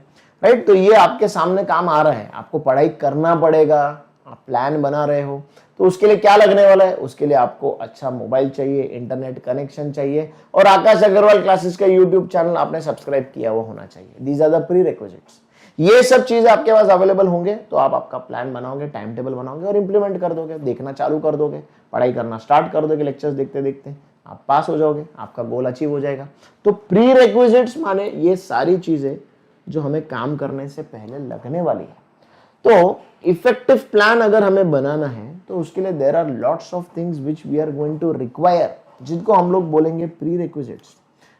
[SPEAKER 1] राइट? तो ये आपके सामने काम आ रहा है, आपको पढ़ाई करना पड़ेगा, आप प्लान बना रहे हो, तो उसके लिए क्या लगने वाला है? उसके लिए आपको अच्छा मोबाइल चाहिए, इंटरनेट कनेक्शन चाहिए, और आकाश अग्रवाल क्लासेस का यूट्यूब चैनल आपने सब्सक्राइब किया हुआ होना चाहिए। These are the prerequisites. ये सब चीजें आपके पास अवेलेबल होंगे तो आप आपका प्लान बनाओगे, टाइम टेबल बनाओगे और इंप्लीमेंट कर दोगे, देखना चालू कर दोगे, पढ़ाई करना स्टार्ट कर दोगे, लेक्चर्स देखते देखते आप पास हो जाओगे, आपका गोल अचीव हो जाएगा। तो प्री रिक्विजिट्स माने ये सारी चीजें जो हमें काम करने से पहले लगने वाली है। तो इफेक्टिव प्लान अगर हमें बनाना है तो उसके लिए there are lots of things which we are going to require, जिनको हम लोग बोलेंगे prerequisites.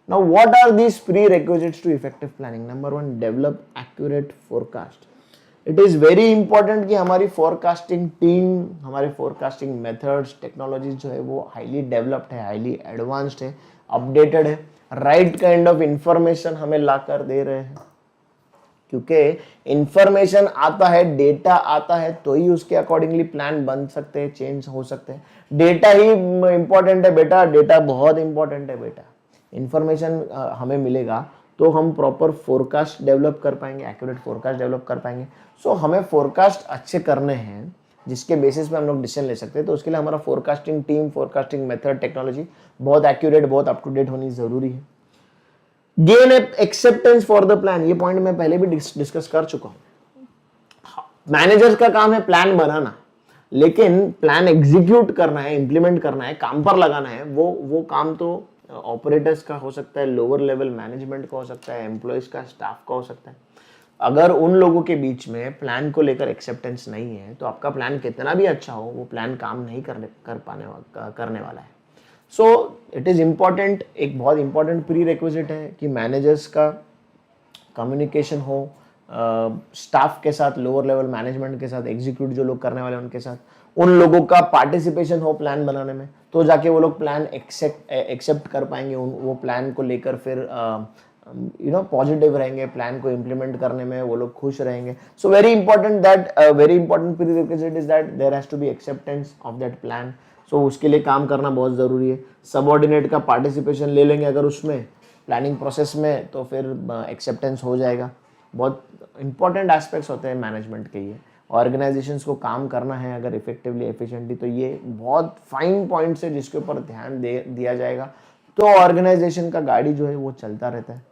[SPEAKER 1] Now, what are these prerequisites to effective planning? Number one, develop accurate forecast. It is very important कि हमारी forecasting team, हमारे forecasting methods, technologies जो है वो highly developed है, highly advanced है, updated है, right kind of information हमें लाकर दे रहे हैं, क्योंकि इंफॉर्मेशन आता है, डेटा आता है, तो ही उसके अकॉर्डिंगली प्लान बन सकते हैं, चेंज हो सकते हैं। डेटा ही इंपॉर्टेंट है बेटा, डेटा बहुत इंपॉर्टेंट है बेटा। इंफॉर्मेशन हमें मिलेगा तो हम प्रॉपर फोरकास्ट डेवलप कर पाएंगे, एक्यूरेट फोरकास्ट डेवलप कर पाएंगे। सो हमें फोरकास्ट अच्छे करने हैं जिसके बेसिस पे हम लोग डिसीजन ले सकते हैं। तो उसके लिए हमारा forecasting team, forecasting method, technology बहुत एक्यूरेट, बहुत अप टू डेट होनी जरूरी है। Gain acceptance for the plan, ये पॉइंट मैं पहले भी डिस्कस कर चुका हूं। मैनेजर्स का काम है प्लान बनाना, लेकिन प्लान एग्जीक्यूट करना है, इंप्लीमेंट करना है, काम पर लगाना है, वो काम तो ऑपरेटर्स का हो सकता है, लोअर लेवल मैनेजमेंट का हो सकता है, एम्प्लॉयज का, स्टाफ का हो सकता है। अगर उन लोगों के बीच में प्लान को लेकर एक्सेप्टेंस नहीं है तो आपका प्लान कितना भी अच्छा हो, वो प्लान काम नहीं करने वाला है। सो इट इज इम्पॉर्टेंट, एक बहुत इंपॉर्टेंट प्री रिक्विजिट है कि मैनेजर्स का कम्युनिकेशन हो स्टाफ के साथ, लोअर लेवल मैनेजमेंट के साथ, एग्जीक्यूट जो लोग करने वाले उनके साथ, उन लोगों का पार्टिसिपेशन हो प्लान बनाने में, तो जाके वो लोग प्लान एक्सेप्ट कर पाएंगे, वो प्लान को लेकर फिर पॉजिटिव रहेंगे, प्लान को इम्प्लीमेंट करने में वो लोग खुश रहेंगे। So very important prerequisite is that there has to be acceptance of that plan. So उसके लिए काम करना बहुत ज़रूरी है। सबऑर्डिनेट का पार्टिसिपेशन ले लेंगे अगर उसमें प्लानिंग प्रोसेस में, तो फिर एक्सेप्टेंस हो जाएगा। बहुत इंपॉर्टेंट एस्पेक्ट्स होते हैं मैनेजमेंट के लिए। ऑर्गेनाइजेशंस को काम करना है अगर इफेक्टिवली, एफिशिएंटली, तो ये बहुत फाइन पॉइंट्स है जिसके ऊपर ध्यान दिया जाएगा, तो ऑर्गेनाइजेशन का गाड़ी जो है वो चलता रहता है।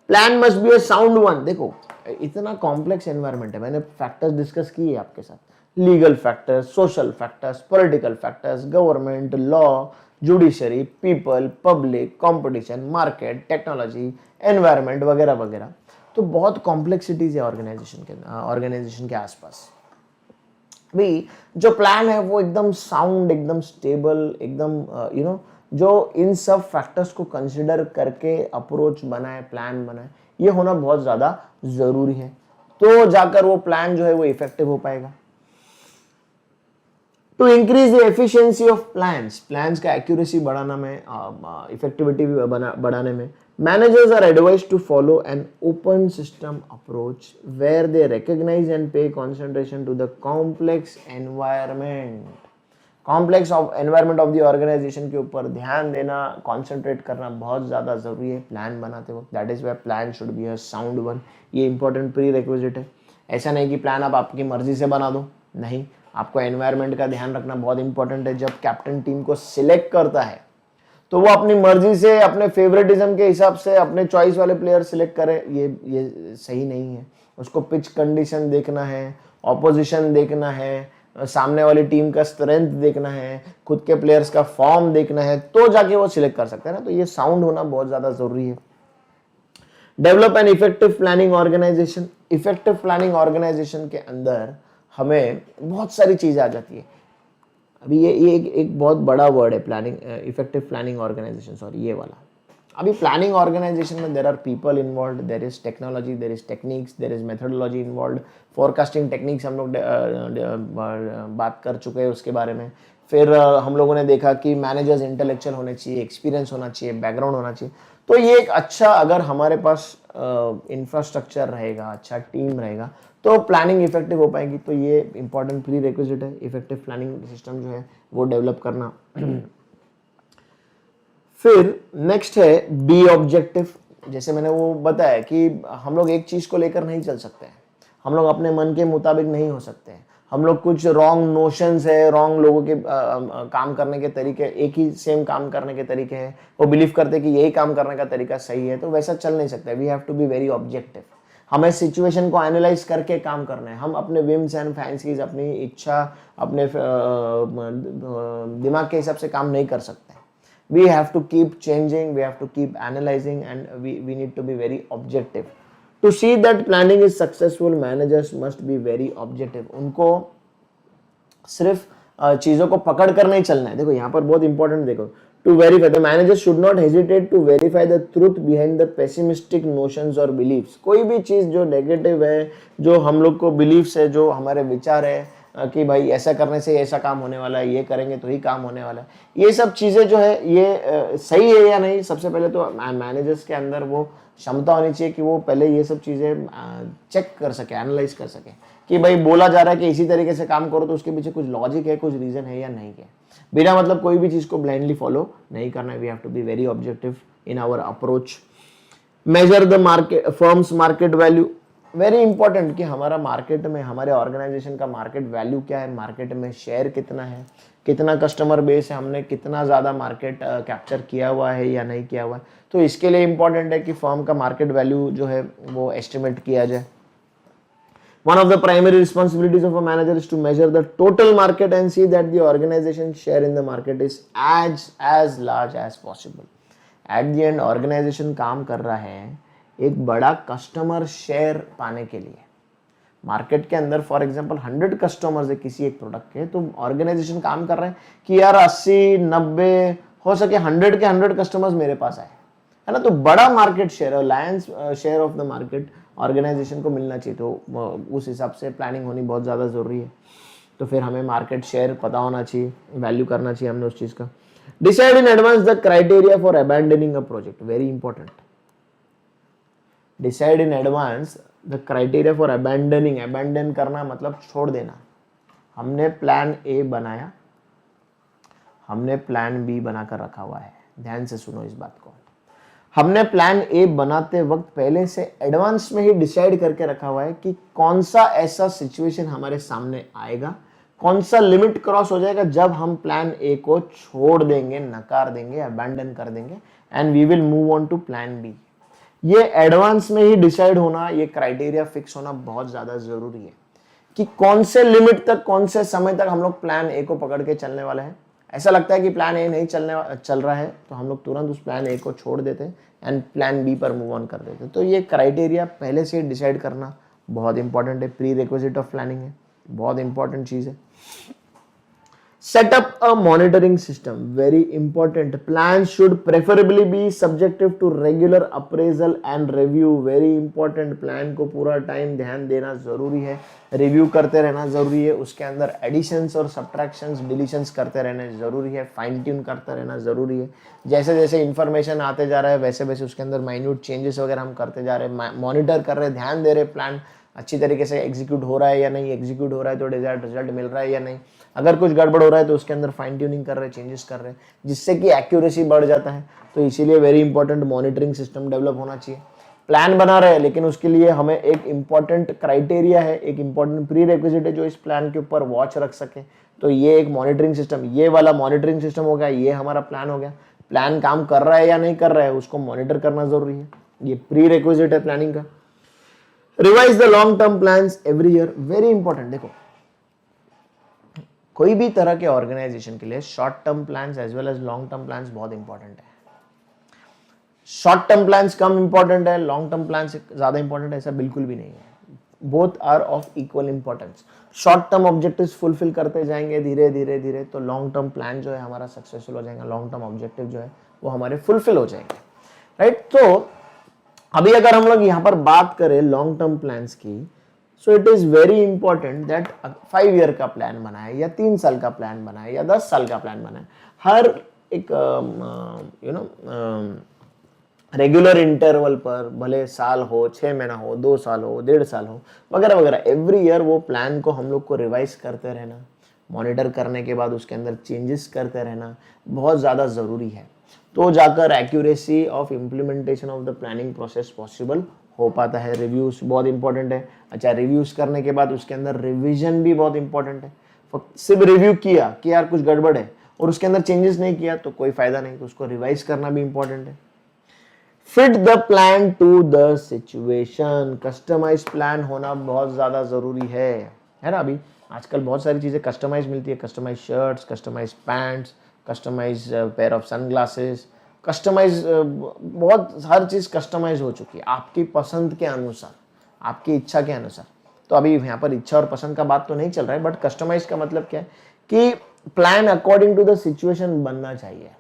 [SPEAKER 1] Plan must be a sound one. देखो इतना कॉम्प्लेक्स एनवायरनमेंट है, मैंने फैक्टर्स डिस्कस किए आपके साथ, legal factors, social factors, political factors, government, law, judiciary, people, public, competition, market, technology, environment वगैरह वगैरह। तो बहुत कॉम्प्लेक्सिटीज है ऑर्गेनाइजेशन के आसपास भी। जो प्लान है वो एकदम साउंड, एकदम स्टेबल, एकदम जो इन सब फैक्टर्स को कंसिडर करके अप्रोच बनाए, प्लान बनाए, ये होना बहुत ज्यादा जरूरी है, तो जाकर वो प्लान जो है वो इफेक्टिव हो पाएगा। To increase the efficiency of plans का एक्यूरेसी बढ़ाना में, इफेक्टिविटी बढ़ाने में, managers are advised to follow an open system approach where they recognize and pay concentration to the complex environment of the organization के ऊपर ध्यान देना, concentrate करना बहुत ज़्यादा ज़रूरी है प्लान बनाते वक्त। That is why plan should be a sound one। ये important prerequisite है। ऐसा नहीं कि प्लान आप आपकी मर्जी से बना दो, नहीं, आपको एनवायरनमेंट का ध्यान रखना बहुत इंपॉर्टेंट है। जब कैप्टन टीम को सिलेक्ट करता है तो वो अपनी मर्जी से, अपने फेवरेटिज्म के हिसाब से अपने चॉइस वाले प्लेयर सिलेक्ट करे, ये सही नहीं है। उसको पिच कंडीशन देखना है, ऑपोजिशन देखना है, सामने वाली टीम का स्ट्रेंथ देखना है, खुद के प्लेयर्स का फॉर्म देखना है, तो जाके वो सिलेक्ट कर सकते हैं ना। तो ये साउंड होना बहुत ज्यादा जरूरी है। Develop an effective planning organisation. Effective planning organisation के अंदर हमें बहुत सारी चीजें आ जाती है। अभी ये एक बहुत बड़ा वर्ड है, planning, effective planning organisation, sorry ये वाला। अभी प्लानिंग ऑर्गेनाइजेशन में there are people involve, there is technology, there is techniques, there is methodology involve. Forecasting techniques हम लोग बात कर चुके हैं उसके बारे में। फिर हम लोगों ने देखा कि मैनेजर्स इंटेलेक्चुअल होने चाहिए, एक्सपीरियंस होना चाहिए, बैकग्राउंड होना चाहिए। तो ये एक अच्छा, अगर हमारे पास इंफ्रास्ट्रक्चर रहेगा, अच्छा टीम रहेगा, तो प्लानिंग इफेक्टिव हो पाएगी। तो ये इंपॉर्टेंट प्री रिक्विजिट है, इफेक्टिव प्लानिंग सिस्टम जो है वो डेवलप करना। फिर नेक्स्ट है बी ऑब्जेक्टिव। जैसे मैंने वो बताया कि हम लोग एक चीज को लेकर नहीं चल सकते हैं, हम लोग अपने मन के मुताबिक नहीं हो सकते हैं। हम लोग कुछ रॉन्ग नोशंस है, रॉन्ग लोगों के काम करने के तरीके, एक ही सेम काम करने के तरीके हैं, वो बिलीव करते हैं कि यही काम करने का तरीका सही है, तो वैसा चल नहीं सकता। We have to be very objective. हमें सिचुएशन को एनालाइज करके काम करना है। हम अपने विम्स एंड फैंसीज, अपनी इच्छा, अपने दिमाग के हिसाब से काम नहीं कर सकते। We have to keep changing, we have to keep analysing and we need to be very objective. To see that planning is successful, managers must be very objective. उनको सिर्फ चीजों को पकड़ कर नहीं चलना है। देखो यहाँ पर बहुत इंपॉर्टेंट, देखो, to verify, the manager should not hesitate to verify the truth behind the pessimistic notions or beliefs। कोई भी चीज जो नेगेटिव है, जो हम लोग को बिलीव्स है, जो हमारे विचार है कि भाई ऐसा करने से ऐसा काम होने वाला है, ये करेंगे तो ही काम होने वाला है, ये सब चीजें जो है ये सही है या नहीं, सबसे पहले तो मैनेजर्स के अंदर वो क्षमता होनी चाहिए कि वो पहले ये सब चीजें चेक कर सके, एनालाइज कर सके कि भाई बोला जा रहा है कि इसी तरीके से काम करो, तो उसके पीछे कुछ लॉजिक है, कुछ रीजन है या नहीं है। बिना मतलब कोई भी चीज को ब्लाइंडली फॉलो नहीं करना है। We have to be very objective in our approach. Measure the market, firms market value. Very important कि हमारा मार्केट में, हमारे ऑर्गेनाइजेशन का मार्केट वैल्यू क्या है, मार्केट में शेयर कितना है, कितना कस्टमर बेस है, हमने कितना ज़्यादा मार्केट कैप्चर किया हुआ है या नहीं किया हुआ है। तो इसके लिए इंपॉर्टेंट है कि फर्म का मार्केट वैल्यू जो है वो एस्टिमेट किया जाए। One of the primary responsibilities of a manager is to measure the total market and see that the organization's share in the market is as large as possible. At the end, organization काम कर रहा है एक बड़ा customer share पाने के लिए। Market के अंदर फॉर एग्जांपल 100 कस्टमर्स है किसी एक प्रोडक्ट के, तो ऑर्गेनाइजेशन काम कर रहे हैं कि यार 80, 90 हो सके 100 के 100 कस्टमर्स मेरे पास आए, है ना। तो बड़ा market share, lion's share of the market organisation को मिलना चाहिए। तो उस हिसाब से प्लानिंग होनी बहुत ज़्यादा ज़रूरी है। तो फिर हमें मार्केट शेयर पता होना चाहिए, वैल्यू करना चाहिए हमने उस चीज़ का। Decide in advance the criteria for abandoning a project, very important. Decide in advance the criteria for abandoning, abandon करना मतलब छोड़ देना। हमने प्लान ए बनाया, हमने प्लान बी बनाकर रखा हुआ है। ध्यान से सुनो इस बात को। हमने प्लान ए बनाते वक्त पहले से एडवांस में ही डिसाइड करके रखा हुआ है कि कौन सा ऐसा सिचुएशन हमारे सामने आएगा, कौन सा लिमिट क्रॉस हो जाएगा जब हम प्लान ए को छोड़ देंगे, नकार देंगे, अबैंडन कर देंगे, and we will move on to plan B. ये एडवांस में ही डिसाइड होना, ये क्राइटेरिया फिक्स होना बहुत ज्यादा जरूरी है कि कौन से लिमिट तक, कौन से समय तक हम लोग प्लान ए को पकड़ के चलने वाले हैं। ऐसा लगता है कि प्लान ए नहीं चल रहा है तो हम लोग तुरंत उस प्लान ए को छोड़ देते हैं एंड प्लान बी पर मूव ऑन कर देते हैं। तो ये क्राइटेरिया पहले से डिसाइड करना बहुत इंपॉर्टेंट है, प्री रिक्विजिट ऑफ प्लानिंग है, बहुत इंपॉर्टेंट चीज है। Set up a monitoring system, very important. Plans should preferably be subjective to regular appraisal and review, very important. Plan को पूरा टाइम ध्यान देना जरूरी है, रिव्यू करते रहना जरूरी है, उसके अंदर एडिशंस और सब्ट्रैक्शंस, डिलीशंस करते रहना जरूरी है, फाइन ट्यून करते रहना जरूरी है। जैसे जैसे इंफॉर्मेशन आते जा रहा है वैसे वैसे उसके अंदर माइन्यूट चेंजेस वगैरह हम करते जा रहे हैं, मॉनिटर कर रहे हैं, ध्यान दे रहे हैं प्लान अच्छी तरीके से एग्जीक्यूट हो रहा है या नहीं, एग्जीक्यूट हो रहा है तो डिजायर्ड रिजल्ट मिल रहा है या नहीं। अगर कुछ गड़बड़ हो रहा है तो उसके अंदर फाइन ट्यूनिंग कर रहे हैं, चेंजेस कर रहे हैं, जिससे कि एक्यूरेसी बढ़ जाता है। तो इसीलिए very important monitoring system develop होना चाहिए। प्लान बना रहे हैं लेकिन उसके लिए हमें एक इंपॉर्टेंट क्राइटेरिया है, एक इंपॉर्टेंट प्री रिक्विजिट है जो इस प्लान के ऊपर वॉच रख सके। तो ये एक मॉनिटरिंग सिस्टम, ये वाला मॉनिटरिंग सिस्टम हो गया, ये हमारा प्लान हो गया। प्लान काम कर रहा है या नहीं कर रहा है उसको मॉनिटर करना जरूरी है, ये प्री रिक्विजिट है प्लानिंग का। Revise the long term plans every year, very important. देखो कोई भी तरह के ऑर्गेनाइजेशन के लिए short term plans as well as long term plans बहुत इंपॉर्टेंट है। शॉर्ट टर्म प्लान्स कम इंपॉर्टेंट है, लॉन्ग टर्म प्लान्स ज्यादा इंपॉर्टेंट है, ऐसा बिल्कुल भी नहीं है। Both are of equal importance. Short term objectives fulfil करते जाएंगे धीरे धीरे धीरे तो लॉन्ग टर्म प्लान जो है हमारा सक्सेसफुल हो जाएगा, लॉन्ग टर्म ऑब्जेक्टिव जो है वो हमारे फुलफिल हो जाएंगे, राइट। तो अभी अगर हम लोग यहाँ पर बात करें लॉन्ग टर्म प्लान्स की, so it is very important that 5 year का प्लान बनाए या 3 साल का प्लान बनाए या 10 साल का प्लान बनाए, हर एक रेगुलर इंटरवल पर, भले साल हो, 6 महीना हो, 2 साल हो, 1.5 साल हो, वगैरह वगैरह, एवरी ईयर वो प्लान को हम लोग को रिवाइज करते रहना, मॉनिटर करने के बाद उसके अंदर चेंजेस करते रहना बहुत ज़्यादा ज़रूरी है। तो जाकर accuracy of implementation of the planning process possible हो पाता है। रिव्यूज बहुत इंपॉर्टेंट है। अच्छा, रिव्यूज करने के बाद उसके अंदर रिवीजन भी बहुत इंपॉर्टेंट है। सिर्फ रिव्यू किया कि यार कुछ गड़बड़ है और उसके अंदर चेंजेस नहीं किया तो कोई फायदा नहीं, तो उसको रिवाइज करना भी इंपॉर्टेंट है। Fit the plan to the situation, customise plan होना बहुत ज्यादा जरूरी है ना। अभी आजकल बहुत सारी चीजें कस्टमाइज मिलती है, customise shirts, customise pants, customise pair of sunglasses, customise बहुत हर चीज कस्टमाइज हो चुकी है आपकी पसंद के अनुसार, आपकी इच्छा के अनुसार। तो अभी यहाँ पर इच्छा और पसंद का बात तो नहीं चल रहा है, बट कस्टमाइज का मतलब क्या है कि plan according to the situation बनना चाहिए।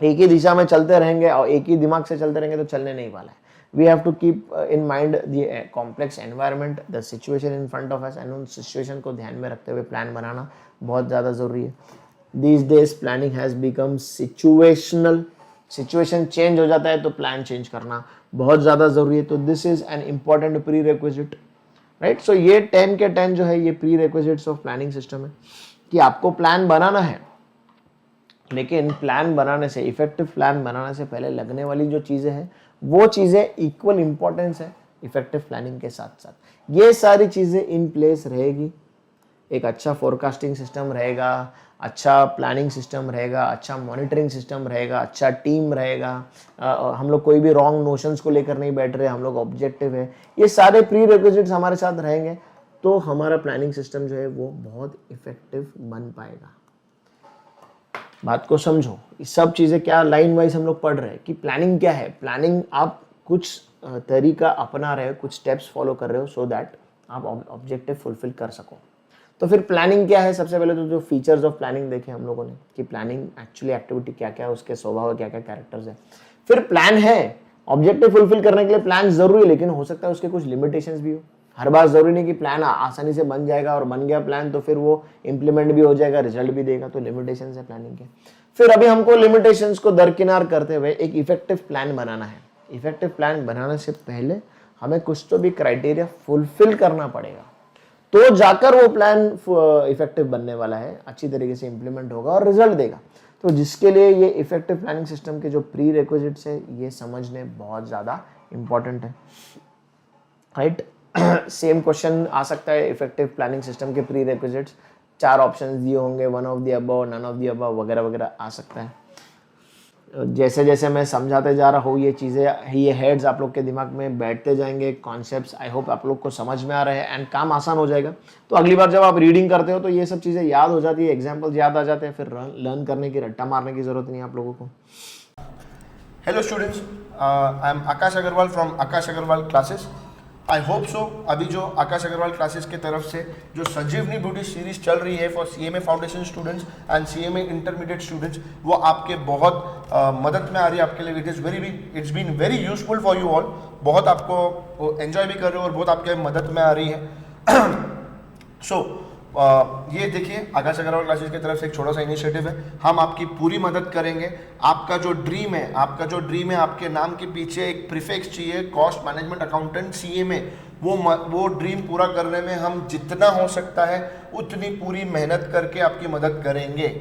[SPEAKER 1] एक ही दिशा में चलते रहेंगे और एक ही दिमाग से चलते रहेंगे तो चलने नहीं वाला है। We have to keep in mind the complex environment, the situation in front of us, and उन सिचुएशन को ध्यान में रखते हुए प्लान बनाना बहुत ज़्यादा ज़रूरी है। These days planning has become situational, situation change हो जाता है तो प्लान चेंज करना बहुत ज़्यादा ज़रूरी है। तो this is an important prerequisite, right. So ये 10 के 10 जो है ये prerequisites of planning system है कि आपको प्लान बनाना है, लेकिन प्लान बनाने से, इफेक्टिव प्लान बनाने से पहले लगने वाली जो चीज़ें हैं वो चीज़ें इक्वल इंपॉर्टेंस है इफेक्टिव प्लानिंग के साथ साथ ये सारी चीज़ें इन प्लेस रहेगी, एक अच्छा फोरकास्टिंग सिस्टम रहेगा, अच्छा प्लानिंग सिस्टम रहेगा, अच्छा मॉनिटरिंग सिस्टम रहेगा, अच्छा टीम रहेगा, हम लोग कोई भी रॉन्ग नोशंस को लेकर नहीं बैठ रहे, हम लोग ऑब्जेक्टिव है, ये सारे प्री रिक्विजिट्स हमारे साथ रहेंगे तो हमारा प्लानिंग सिस्टम जो है वो बहुत इफेक्टिव बन पाएगा। बात को समझो, ये सब चीज़ें क्या लाइन वाइज हम लोग पढ़ रहे हैं कि प्लानिंग क्या है। प्लानिंग आप कुछ तरीका अपना रहे हो, कुछ स्टेप्स फॉलो कर रहे हो सो दैट आप ऑब्जेक्टिव फुलफिल कर सको। तो फिर प्लानिंग क्या है? सबसे पहले तो जो फीचर्स ऑफ प्लानिंग देखे हम लोगों ने कि प्लानिंग एक्चुअली एक्टिविटी क्या क्या है, उसके स्वभाव क्या क्या कैरेक्टर्स है। फिर प्लान है, ऑब्जेक्टिव फुलफिल करने के लिए प्लान जरूरी है, लेकिन हो सकता है उसके कुछ लिमिटेशंस भी हो। हर बार जरूरी नहीं कि प्लान आसानी से बन जाएगा और बन गया प्लान तो फिर वो इम्प्लीमेंट भी हो जाएगा, रिजल्ट भी देगा। तो लिमिटेशंस है प्लानिंग के। फिर अभी हमको लिमिटेशंस को दरकिनार करते हुए एक इफेक्टिव प्लान बनाना है। इफेक्टिव प्लान बनाने से पहले हमें कुछ तो भी क्राइटेरिया फुलफिल करना पड़ेगा, तो जाकर वो प्लान इफेक्टिव बनने वाला है, अच्छी तरीके से इंप्लीमेंट होगा और रिजल्ट देगा। तो जिसके लिए ये इफेक्टिव प्लानिंग सिस्टम के जो प्री रिक्विजिट्स है ये समझने बहुत ज़्यादा इंपॉर्टेंट है, राइट। सेम क्वेश्चन आ सकता है इफेक्टिव प्लानिंग सिस्टम के प्री रिक्विजिट्स, 4 ऑप्शंस दिए होंगे, one of the above, none of the above वगैरह वगैरह आ सकता है। जैसे जैसे मैं समझाते जा रहा हूँ ये चीज़ें, ये हेड्स आप लोग के दिमाग में बैठते जाएंगे, कॉन्सेप्ट्स आई होप आप लोग को समझ में आ रहे हैं एंड काम आसान हो जाएगा। तो अगली बार जब आप रीडिंग करते हो तो ये सब चीज़ें याद हो जाती है, एग्जाम्पल्स याद आ जाते हैं, फिर लर्न करने की रट्टा मारने की जरूरत नहीं है आप लोगों को।
[SPEAKER 2] Hello students, I am Akash Agrawal from Akash Agarwal classes. I hope so अभी जो आकाश अग्रवाल क्लासेस की तरफ से जो संजीवनी ब्यूटी सीरीज चल रही है for CMA foundation students and CMA intermediate students, वो आपके बहुत मदद में आ रही है आपके लिए। It's been very useful for you all. बहुत आपको एंजॉय भी कर रहे हो और बहुत आपके मदद में आ रही है। सो ये देखिए, आकाश अग्रवाल क्लासेस की तरफ से एक छोटा सा इनिशिएटिव है, हम आपकी पूरी मदद करेंगे। आपका जो ड्रीम है, आपके नाम के पीछे एक प्रीफिक्स चाहिए, कॉस्ट मैनेजमेंट अकाउंटेंट सीएमए, वो ड्रीम पूरा करने में हम जितना हो सकता है उतनी पूरी मेहनत करके आपकी मदद करेंगे।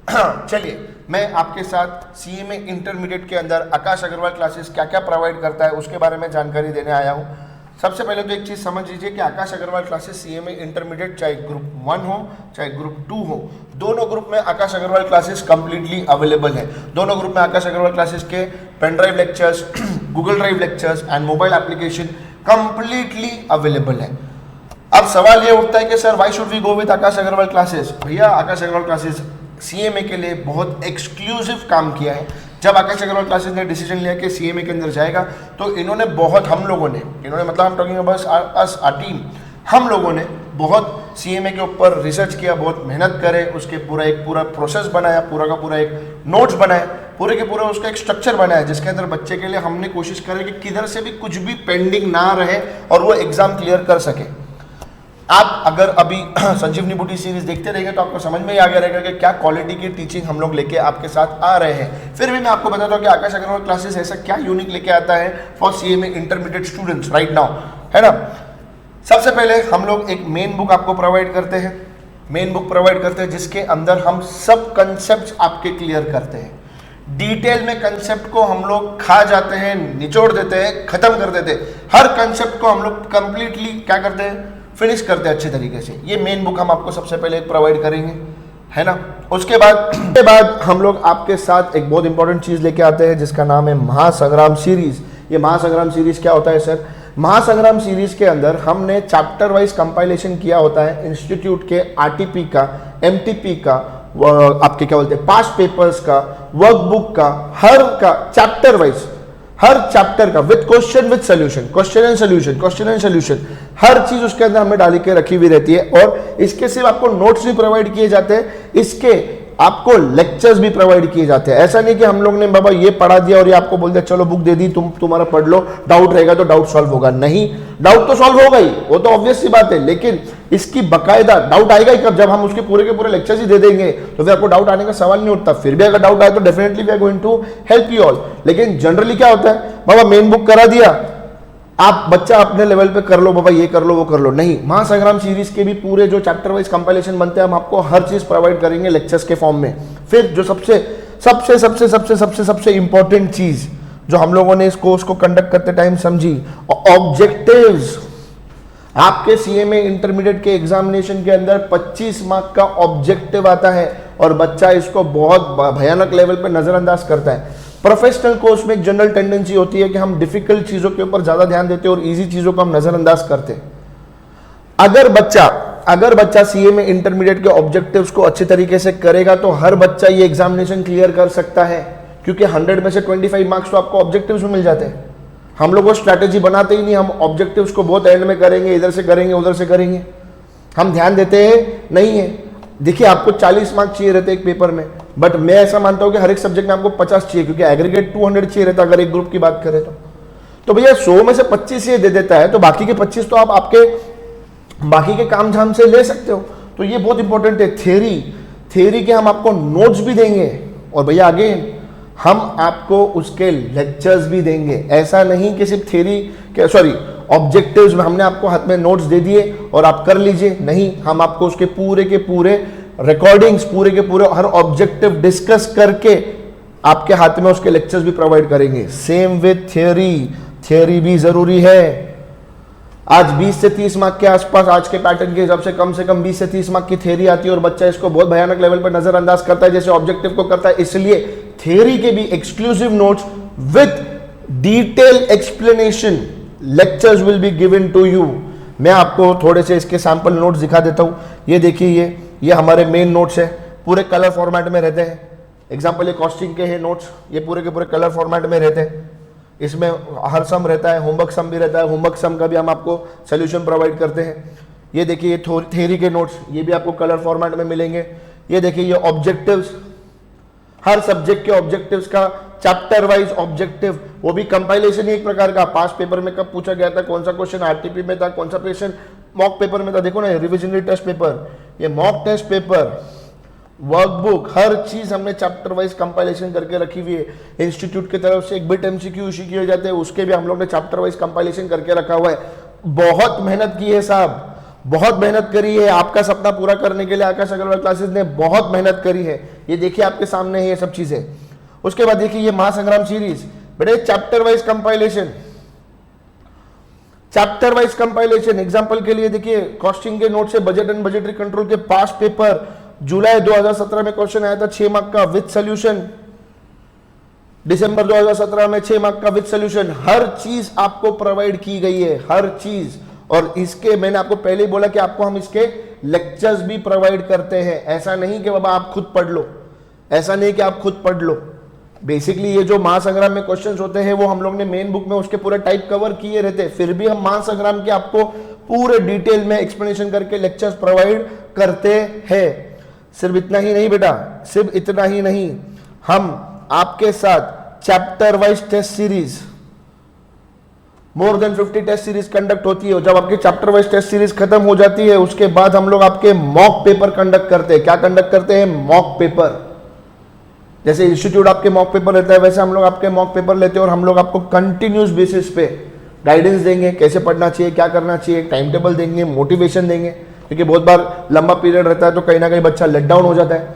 [SPEAKER 2] चलिए, मैं आपके साथ सीएमए इंटरमीडिएट के अंदर आकाश अग्रवाल क्लासेस क्या क्या प्रोवाइड करता है उसके बारे में जानकारी देने आया हूँ। सबसे पहले तो एक चीज़ समझ लीजिए कि Akash Agarwal classes CMA intermediate चाहे ग्रुप 1 हो चाहे ग्रुप 2 हो, दोनों ग्रुप में Akash Agarwal classes completely available है। दोनों ग्रुप में आकाश अग्रवाल क्लासेस के pen drive lectures, Google drive lectures and mobile application completely available है। अब सवाल ये उठता है कि sir why should we go with Akash Agarwal classes? भैया, आकाश अग्रवाल क्लासेस सीएमए के लिए बहुत एक्सक्लूसिव काम किया है। जब आकाश अग्रवाल क्लासेस ने डिसीजन लिया कि सीएमए के अंदर जाएगा तो इन्होंने मतलब हम talking about us a team, हम लोगों ने बहुत सीएमए के ऊपर रिसर्च किया, बहुत मेहनत करे, उसके पूरा प्रोसेस बनाया, पूरा का पूरा एक नोट्स बनाए, पूरे के पूरे उसका एक स्ट्रक्चर बनाया, जिसके अंदर बच्चे के लिए हमने कोशिश करी कि किधर से भी कुछ भी पेंडिंग ना रहे और वो एग्जाम क्लियर कर सके। आप अगर अभी संजीवनी ब्यूटी सीरीज देखते रहेंगे तो आपको समझ में ही आ गया रहेगा कि क्या क्वालिटी की टीचिंग हम लोग लेके आपके साथ आ रहे हैं। फिर भी मैं आपको बताता हूँ कि आकाश अग्रवाल क्लासेस ऐसा क्या यूनिक लेके आता है for CMA intermediate students right now, है ना। सबसे पहले हम लोग एक मेन बुक आपको प्रोवाइड करते हैं, जिसके अंदर हम सब कंसेप्ट आपके क्लियर करते हैं। डिटेल में कंसेप्ट को हम लोग खा जाते हैं, निचोड़ देते हैं, खत्म कर देते हैं। हर कंसेप्ट को हम लोग कंप्लीटली क्या करते हैं, फिनिश करते हैं अच्छे तरीके से। ये मेन बुक हम आपको सबसे पहले प्रोवाइड करेंगे, है ना। उसके बाद हम लोग आपके साथ एक बहुत इंपॉर्टेंट चीज लेके आते हैं जिसका नाम है महासंग्राम सीरीज। ये महासंग्राम सीरीज क्या होता है सर? महासंग्राम सीरीज के अंदर हमने चैप्टर वाइज कंपाइलेशन किया होता है इंस्टीट्यूट के आरटीपी का, एमटीपी का, आपके क्या बोलते हैं पास्ट पेपर्स का, वर्कबुक का, हर का चैप्टर वाइज, हर चैप्टर का with question with solution, question and solution, हर चीज उसके अंदर हमें डाल के रखी हुई रहती है। और इसके सिर्फ आपको नोट्स भी प्रोवाइड किए जाते हैं, इसके आपको लेक्चर्स भी प्रोवाइड किए जाते हैं। ऐसा नहीं कि हम लोग ने बाबा ये पढ़ा दिया और ये आपको बोल दिया चलो बुक दे दी, तुम्हारा पढ़ लो, डाउट रहेगा तो डाउट सॉल्व होगा। नहीं, डाउट तो सॉल्व होगा ही, वो तो ऑब्वियस सी बात है, लेकिन इसकी बकायदा डाउट आएगा ही कब, जब हम उसके पूरे के पूरे लेक्चर्स ही दे देंगे तो फिर आपको डाउट आने का सवाल नहीं उठता। फिर भी अगर डाउट आए तो definitely we are going to help you all. लेकिन जनरली क्या होता है, बाबा मेन बुक करा दिया, आप बच्चा अपने लेवल पे कर लो, बाबा ये कर लो वो कर लो, नहीं। महासंग्राम सीरीज के भी पूरे जो चैप्टर वाइज कंपाइलेशन बनते हैं हम आपको हर चीज प्रोवाइड करेंगे लेक्चर्स के फॉर्म में। फिर जो सबसे इंपॉर्टेंट चीज जो हम लोगों ने इस कोर्स को कंडक्ट करते टाइम समझी। ऑब्जेक्टिव्स, आपके सीएमए इंटरमीडिएट के एग्जामिनेशन के अंदर 25 मार्क का ऑब्जेक्टिव आता है और बच्चा इसको बहुत भयानक लेवल पे नजरअंदाज करता है। प्रोफेशनल कोर्स में एक जनरल टेंडेंसी होती है कि हम डिफिकल्ट चीजों के ऊपर ज्यादा ध्यान देते हैं और इजी चीजों को हम नजरअंदाज करते हैं। अगर बच्चा सीएमए इंटरमीडिएट के ऑब्जेक्टिव्स को अच्छे तरीके से करेगा तो हर बच्चा ये एग्जामिनेशन क्लियर कर सकता है, क्योंकि 100 में से 25 मार्क्स तो आपको ऑब्जेक्टिव्स में मिल जाते हैं। हम लोग वो स्ट्रैटेजी बनाते ही नहीं, हम ऑब्जेक्टिव्स को बहुत एंड में करेंगे, इधर से करेंगे उधर से करेंगे, हम ध्यान देते हैं नहीं है। देखिए आपको 40 मार्क्स चाहिए रहते एक पेपर में, बट मैं ऐसा मानता हूं कि हर एक सब्जेक्ट में आपको 50 चाहिए, क्योंकि एग्रीगेट 200 चाहिए रहता अगर एक ग्रुप की बात करें तो भैया 100 में से 25 ये दे देता है, तो बाकी के 25 तो आप आपके बाकी के काम झाम से ले सकते हो। तो ये बहुत इंपॉर्टेंट है। थ्योरी के हम आपको नोट्स भी देंगे और भैया आगे हम आपको उसके लेक्चर्स भी देंगे। ऐसा नहीं कि सिर्फ थ्योरी के ऑब्जेक्टिव्स में हमने आपको हाथ में नोट्स दे दिए और आप कर लीजिए, नहीं, हम आपको उसके पूरे के पूरे रिकॉर्डिंग्स, पूरे के पूरे हर ऑब्जेक्टिव डिस्कस करके आपके हाथ में उसके लेक्चर्स भी प्रोवाइड करेंगे। सेम विद थ्योरी भी जरूरी है। आज 20 से 30 मार्क के आसपास आज के पैटर्न के हिसाब से कम 20 से 30 मार्क की थ्योरी आती है और बच्चा इसको बहुत भयानक लेवल पर नजरअंदाज करता है जैसे ऑब्जेक्टिव को करता है। इसलिए थ्योरी के भी exclusive notes with detail explanation lectures will be given to you. मैं आपको थोड़े से इसके सैंपल नोट्स दिखा देता हूं। ये देखिए, ये हमारे मेन नोट्स है, पूरे कलर फॉर्मेट में रहते हैं। एग्जाम्पल ये कॉस्टिंग के हैं नोट्स, ये पूरे के पूरे कलर फॉर्मेट में रहते हैं। इसमें हर सम रहता है, होमवर्क सम भी रहता है, होमवर्क सम का भी हम आपको सोल्यूशन प्रोवाइड करते हैं। ये देखिए ये थ्योरी के नोट्स, ये भी आपको कलर फॉर्मेट में मिलेंगे। ये देखिए ये ऑब्जेक्टिव्स, हर सब्जेक्ट के ऑब्जेक्टिव्स का चैप्टर वाइज ऑब्जेक्टिव, वो भी कंपाइलेशन ही एक प्रकार का। पास पेपर में कब पूछा गया था, कौन सा क्वेश्चन आरटीपी में था, कौन सा क्वेश्चन मॉक पेपर में था। देखो ना, रिविजनरी टेस्ट पेपर, ये मॉक टेस्ट पेपर, वर्कबुक, हर चीज हमने चैप्टर वाइज कंपाइलेशन करके रखी हुई है। इंस्टीट्यूट की तरफ से एक बिट एमसीक्यू इशू किए जाते हैं, उसके भी हम लोग ने चैप्टर वाइज कंपाइलेशन करके रखा हुआ है। बहुत मेहनत की है साहब, बहुत मेहनत करी है। आपका सपना पूरा करने के लिए आकाश अग्रवाल क्लासेस ने बहुत मेहनत करी है। ये देखिए आपके सामने है ये सब चीजें। उसके बाद देखिए ये महासंग्राम सीरीज, बेटे chapter wise compilation, chapter wise compilation. Example के लिए देखिए कॉस्टिंग के नोट से बजट एंड बजटरी कंट्रोल के पास पेपर जुलाई 2017 में क्वेश्चन आया था 6 मार्क का विद सॉल्यूशन। दिसंबर 2017 में 6 मार्क का विद सॉल्यूशन। हर चीज आपको प्रोवाइड की गई है, हर चीज। और इसके मैंने आपको पहले ही बोला कि आपको हम इसके लेक्चर्स भी प्रोवाइड करते हैं। ऐसा नहीं कि बाबा आप खुद पढ़ लो, ऐसा नहीं कि आप खुद पढ़ लो। बेसिकली ये जो महासंग्राम में क्वेश्चंस होते हैं वो हम लोग ने मेन बुक में उसके पूरे टाइप कवर किए रहते हैं, फिर भी हम महासंग्राम के आपको पूरे डिटेल में एक्सप्लेनेशन करके लेक्चर्स प्रोवाइड करते हैं। सिर्फ इतना ही नहीं बेटा, सिर्फ इतना ही नहीं, हम आपके साथ chapter wise test series, more than 50 test series conduct होती है। जब आपकी चैप्टर वाइज टेस्ट सीरीज खत्म हो जाती है उसके बाद हम लोग आपके मॉक पेपर कंडक्ट करते हैं। क्या कंडक्ट करते हैं? Mock paper. जैसे इंस्टीट्यूट आपके मॉक पेपर लेता है वैसे हम लोग आपके मॉक पेपर लेते हैं और हम लोग आपको कंटिन्यूस बेसिस पे गाइडेंस देंगे, कैसे पढ़ना चाहिए, क्या करना चाहिए, टाइम टेबल देंगे, मोटिवेशन देंगे। क्योंकि बहुत बार लंबा पीरियड रहता है तो कहीं ना कहीं बच्चा लेट डाउन हो जाता है।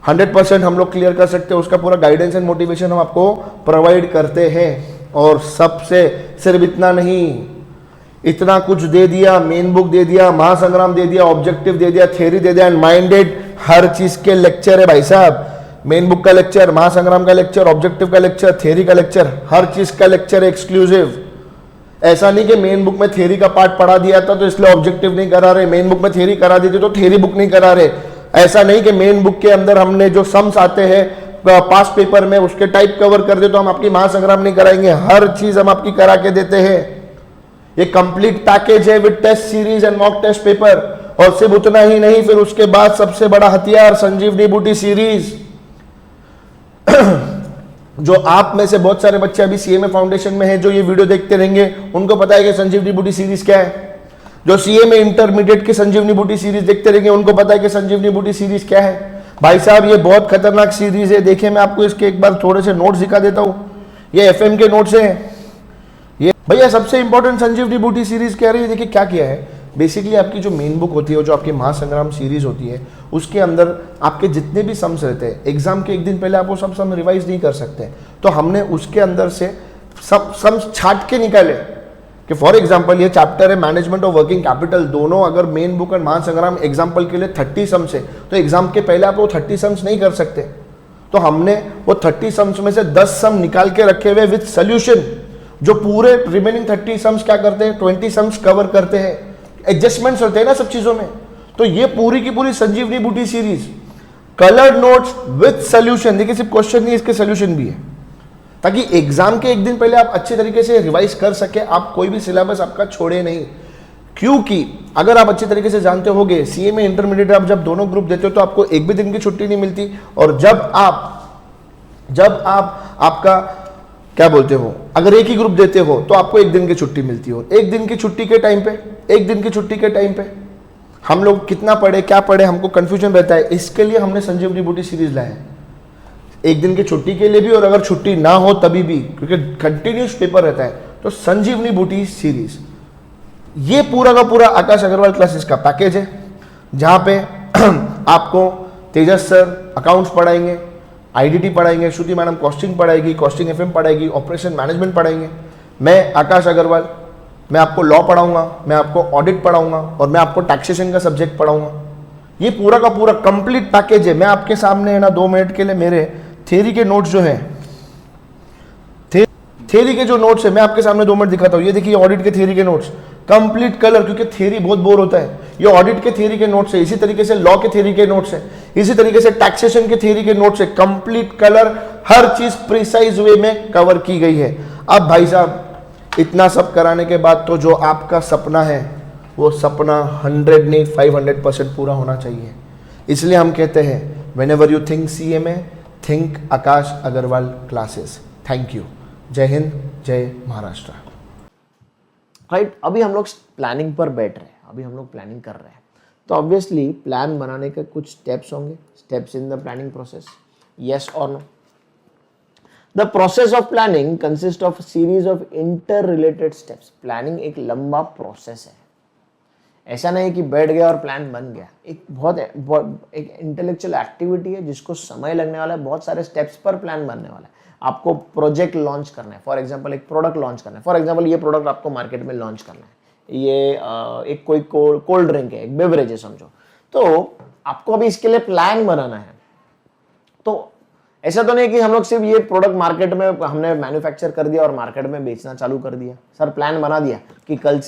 [SPEAKER 2] 100% हम लोग क्लियर कर सकते हैं, उसका पूरा गाइडेंस एंड मोटिवेशन हम आपको प्रोवाइड करते हैं। और सबसे सिर्फ इतना नहीं, इतना कुछ दे दिया, मेन बुक दे दिया, महासंग्राम दे दिया, ऑब्जेक्टिव दे दिया, थ्योरी दे दिया एंड माइंडेड, हर चीज के लेक्चर है भाई साहब। मेन बुक का लेक्चर, महासंग्राम का लेक्चर, ऑब्जेक्टिव का लेक्चर, थ्योरी का लेक्चर, हर चीज का लेक्चर एक्सक्लूसिव। ऐसा नहीं कि मेन बुक में थ्योरी का पार्ट पढ़ा दिया था तो इसलिए ऑब्जेक्टिव नहीं करा रहे, मेन बुक में थ्योरी करा दी थी तो थ्योरी बुक नहीं करा रहे। ऐसा नहीं कि मेन बुक के अंदर हमने जो सम्स आते हैं पास पेपर में उसके टाइप कवर कर दे तो हम आपकी महासंग्राम नहीं कराएंगे। हर चीज हम आपकी करा के देते हैं। ये कंप्लीट पैकेज है with test series and mock test paper. और सिर्फ उतना ही नहीं, फिर उसके बाद सबसे बड़ा हथियार संजीवनी बूटी सीरीज। जो आप में से बहुत सारे बच्चे अभी सीएमए फाउंडेशन में हैं, जो ये वीडियो देखते रहेंगे उनको पता है कि संजीवनी बूटी सीरीज क्या है। जो सीएमए इंटरमीडिएट की संजीवनी बूटी सीरीज देखते रहेंगे उनको पता है कि संजीवनी बूटी सीरीज क्या है। भाई साहब ये बहुत खतरनाक सीरीज है। देखिए मैं आपको इसके एक बार थोड़े से नोट्स दिखा देता हूँ। ये एफएम के नोट्स हैं। ये भैया सबसे इंपॉर्टेंट संजीवनी बूटी सीरीज कह रही है। देखिए क्या किया है, बेसिकली आपकी जो मेन बुक होती है, जो आपकी महासंग्राम सीरीज होती है, उसके अंदर आपके जितने भी सम्स रहते हैं, एग्जाम के एक दिन पहले आप वो सब सम रिवाइज नहीं कर सकते, तो हमने उसके अंदर से सब सम्स छाट के निकाले कि फॉर एग्जाम्पल ये चैप्टर है मैनेजमेंट ऑफ वर्किंग कैपिटल, दोनों अगर मेन बुक और महासंग्राम एग्जाम्पल के लिए 30 सम्स है, तो एग्जाम के पहले आप वो 30 सम्स नहीं कर सकते, तो हमने वो 30 सम्स में से 10 सम निकाल के रखे हुए विद सोल्यूशन, जो पूरे रिमेनिंग 30 सम्स क्या करते हैं, 20 सम्स कवर करते हैं, एडजस्टमेंट्स होते हैं ना सब चीजों में। तो ये पूरी की पूरी संजीवनी बूटी series coloured notes with solution, देखिए सिर्फ क्वेश्चन नहीं, इसके सोल्यूशन भी है, ताकि एग्जाम के एक दिन पहले आप अच्छे तरीके से रिवाइज कर सके, आप कोई भी सिलेबस आपका छोड़े नहीं। क्योंकि अगर आप अच्छे तरीके से जानते होगे, सीएमए इंटरमीडिएट आप जब दोनों ग्रुप देते हो तो आपको एक भी दिन की छुट्टी नहीं मिलती, और जब आप आपका क्या बोलते हो, अगर एक ही ग्रुप देते हो तो आपको एक दिन की छुट्टी मिलती हो। एक दिन की छुट्टी के टाइम पे हम लोग कितना पढ़े क्या पढ़े हमको कंफ्यूजन रहता है, इसके लिए हमने संजीवनी बूटी सीरीज लाया है, एक दिन की छुट्टी के लिए भी और अगर छुट्टी ना हो तभी भी, क्योंकि कंटिन्यूस पेपर रहता है। तो संजीवनी बूटी सीरीज ये पूरा का पूरा आकाश अग्रवाल क्लासेस का पैकेज है, जहां पे आपको तेजस सर अकाउंट्स पढ़ाएंगे, आईडीटी पढ़ाएंगे, श्रुति मैडम कॉस्टिंग पढ़ाएगी, कॉस्टिंग एफएम पढ़ाएगी, ऑपरेशन मैनेजमेंट पढ़ाएंगे, मैं आकाश अग्रवाल मैं आपको लॉ पढ़ाऊंगा, मैं आपको ऑडिट पढ़ाऊंगा और मैं आपको टैक्सेशन का सब्जेक्ट पढ़ाऊंगा। ये पूरा का पूरा कंप्लीट पैकेज है। मैं आपके सामने है ना 2 मिनट के लिए मेरे थ्योरी के नोट्स जो है, थ्योरी के जो नोट्स है मैं आपके सामने 2 मिनट दिखाता हूँ। ये देखिए ऑडिट के थ्योरी के नोट्स कंप्लीट कलर, क्योंकि थ्योरी बहुत बोर होता है, ये ऑडिट के थ्योरी के नोट्स है, इसी तरीके से लॉ के थ्योरी के नोट्स है, इसी तरीके से टैक्सेशन के थ्योरी के नोट्स है, कंप्लीट कलर, हर चीज प्रिसाइज वे में कवर की गई है। अब भाई साहब इतना सब कराने के बाद तो जो आपका सपना है वो सपना 100 नहीं 500% पूरा होना चाहिए। इसलिए हम कहते हैं whenever you think CMA think Akash Agarwal classes. Thank you. जय हिंद, जय महाराष्ट्र।
[SPEAKER 1] राइट, अभी हम लोग प्लानिंग पर बैठ रहे हैं, अभी हम लोग प्लानिंग कर रहे हैं, तो ऑब्वियसली प्लान बनाने के कुछ स्टेप्स होंगे, steps in the planning process, yes और no. The process of planning consist of series of inter related steps. Planning एक लंबा प्रोसेस है, ऐसा नहीं कि बैठ गया और प्लान बन गया। एक बहुत एक इंटेलेक्चुअल एक्टिविटी है जिसको समय लगने वाला है, बहुत सारे स्टेप्स पर प्लान बनने वाला है। आपको प्रोजेक्ट लॉन्च करना है, फॉर एग्जांपल एक प्रोडक्ट लॉन्च करना है, फॉर एग्जांपल ये प्रोडक्ट आपको मार्केट में लॉन्च करना है, ये एक कोई कोल्ड ड्रिंक है, एक बेवरेज है समझो, तो आपको अभी इसके लिए प्लान बनाना है। तो ऐसा तो नहीं कि हम लोग सिर्फ ये प्रोडक्ट मार्केट में हमने मैन्युफैक्चर कर दिया और मार्केट में बेचना चालू कर दिया। सर प्लान बना दिया कि कल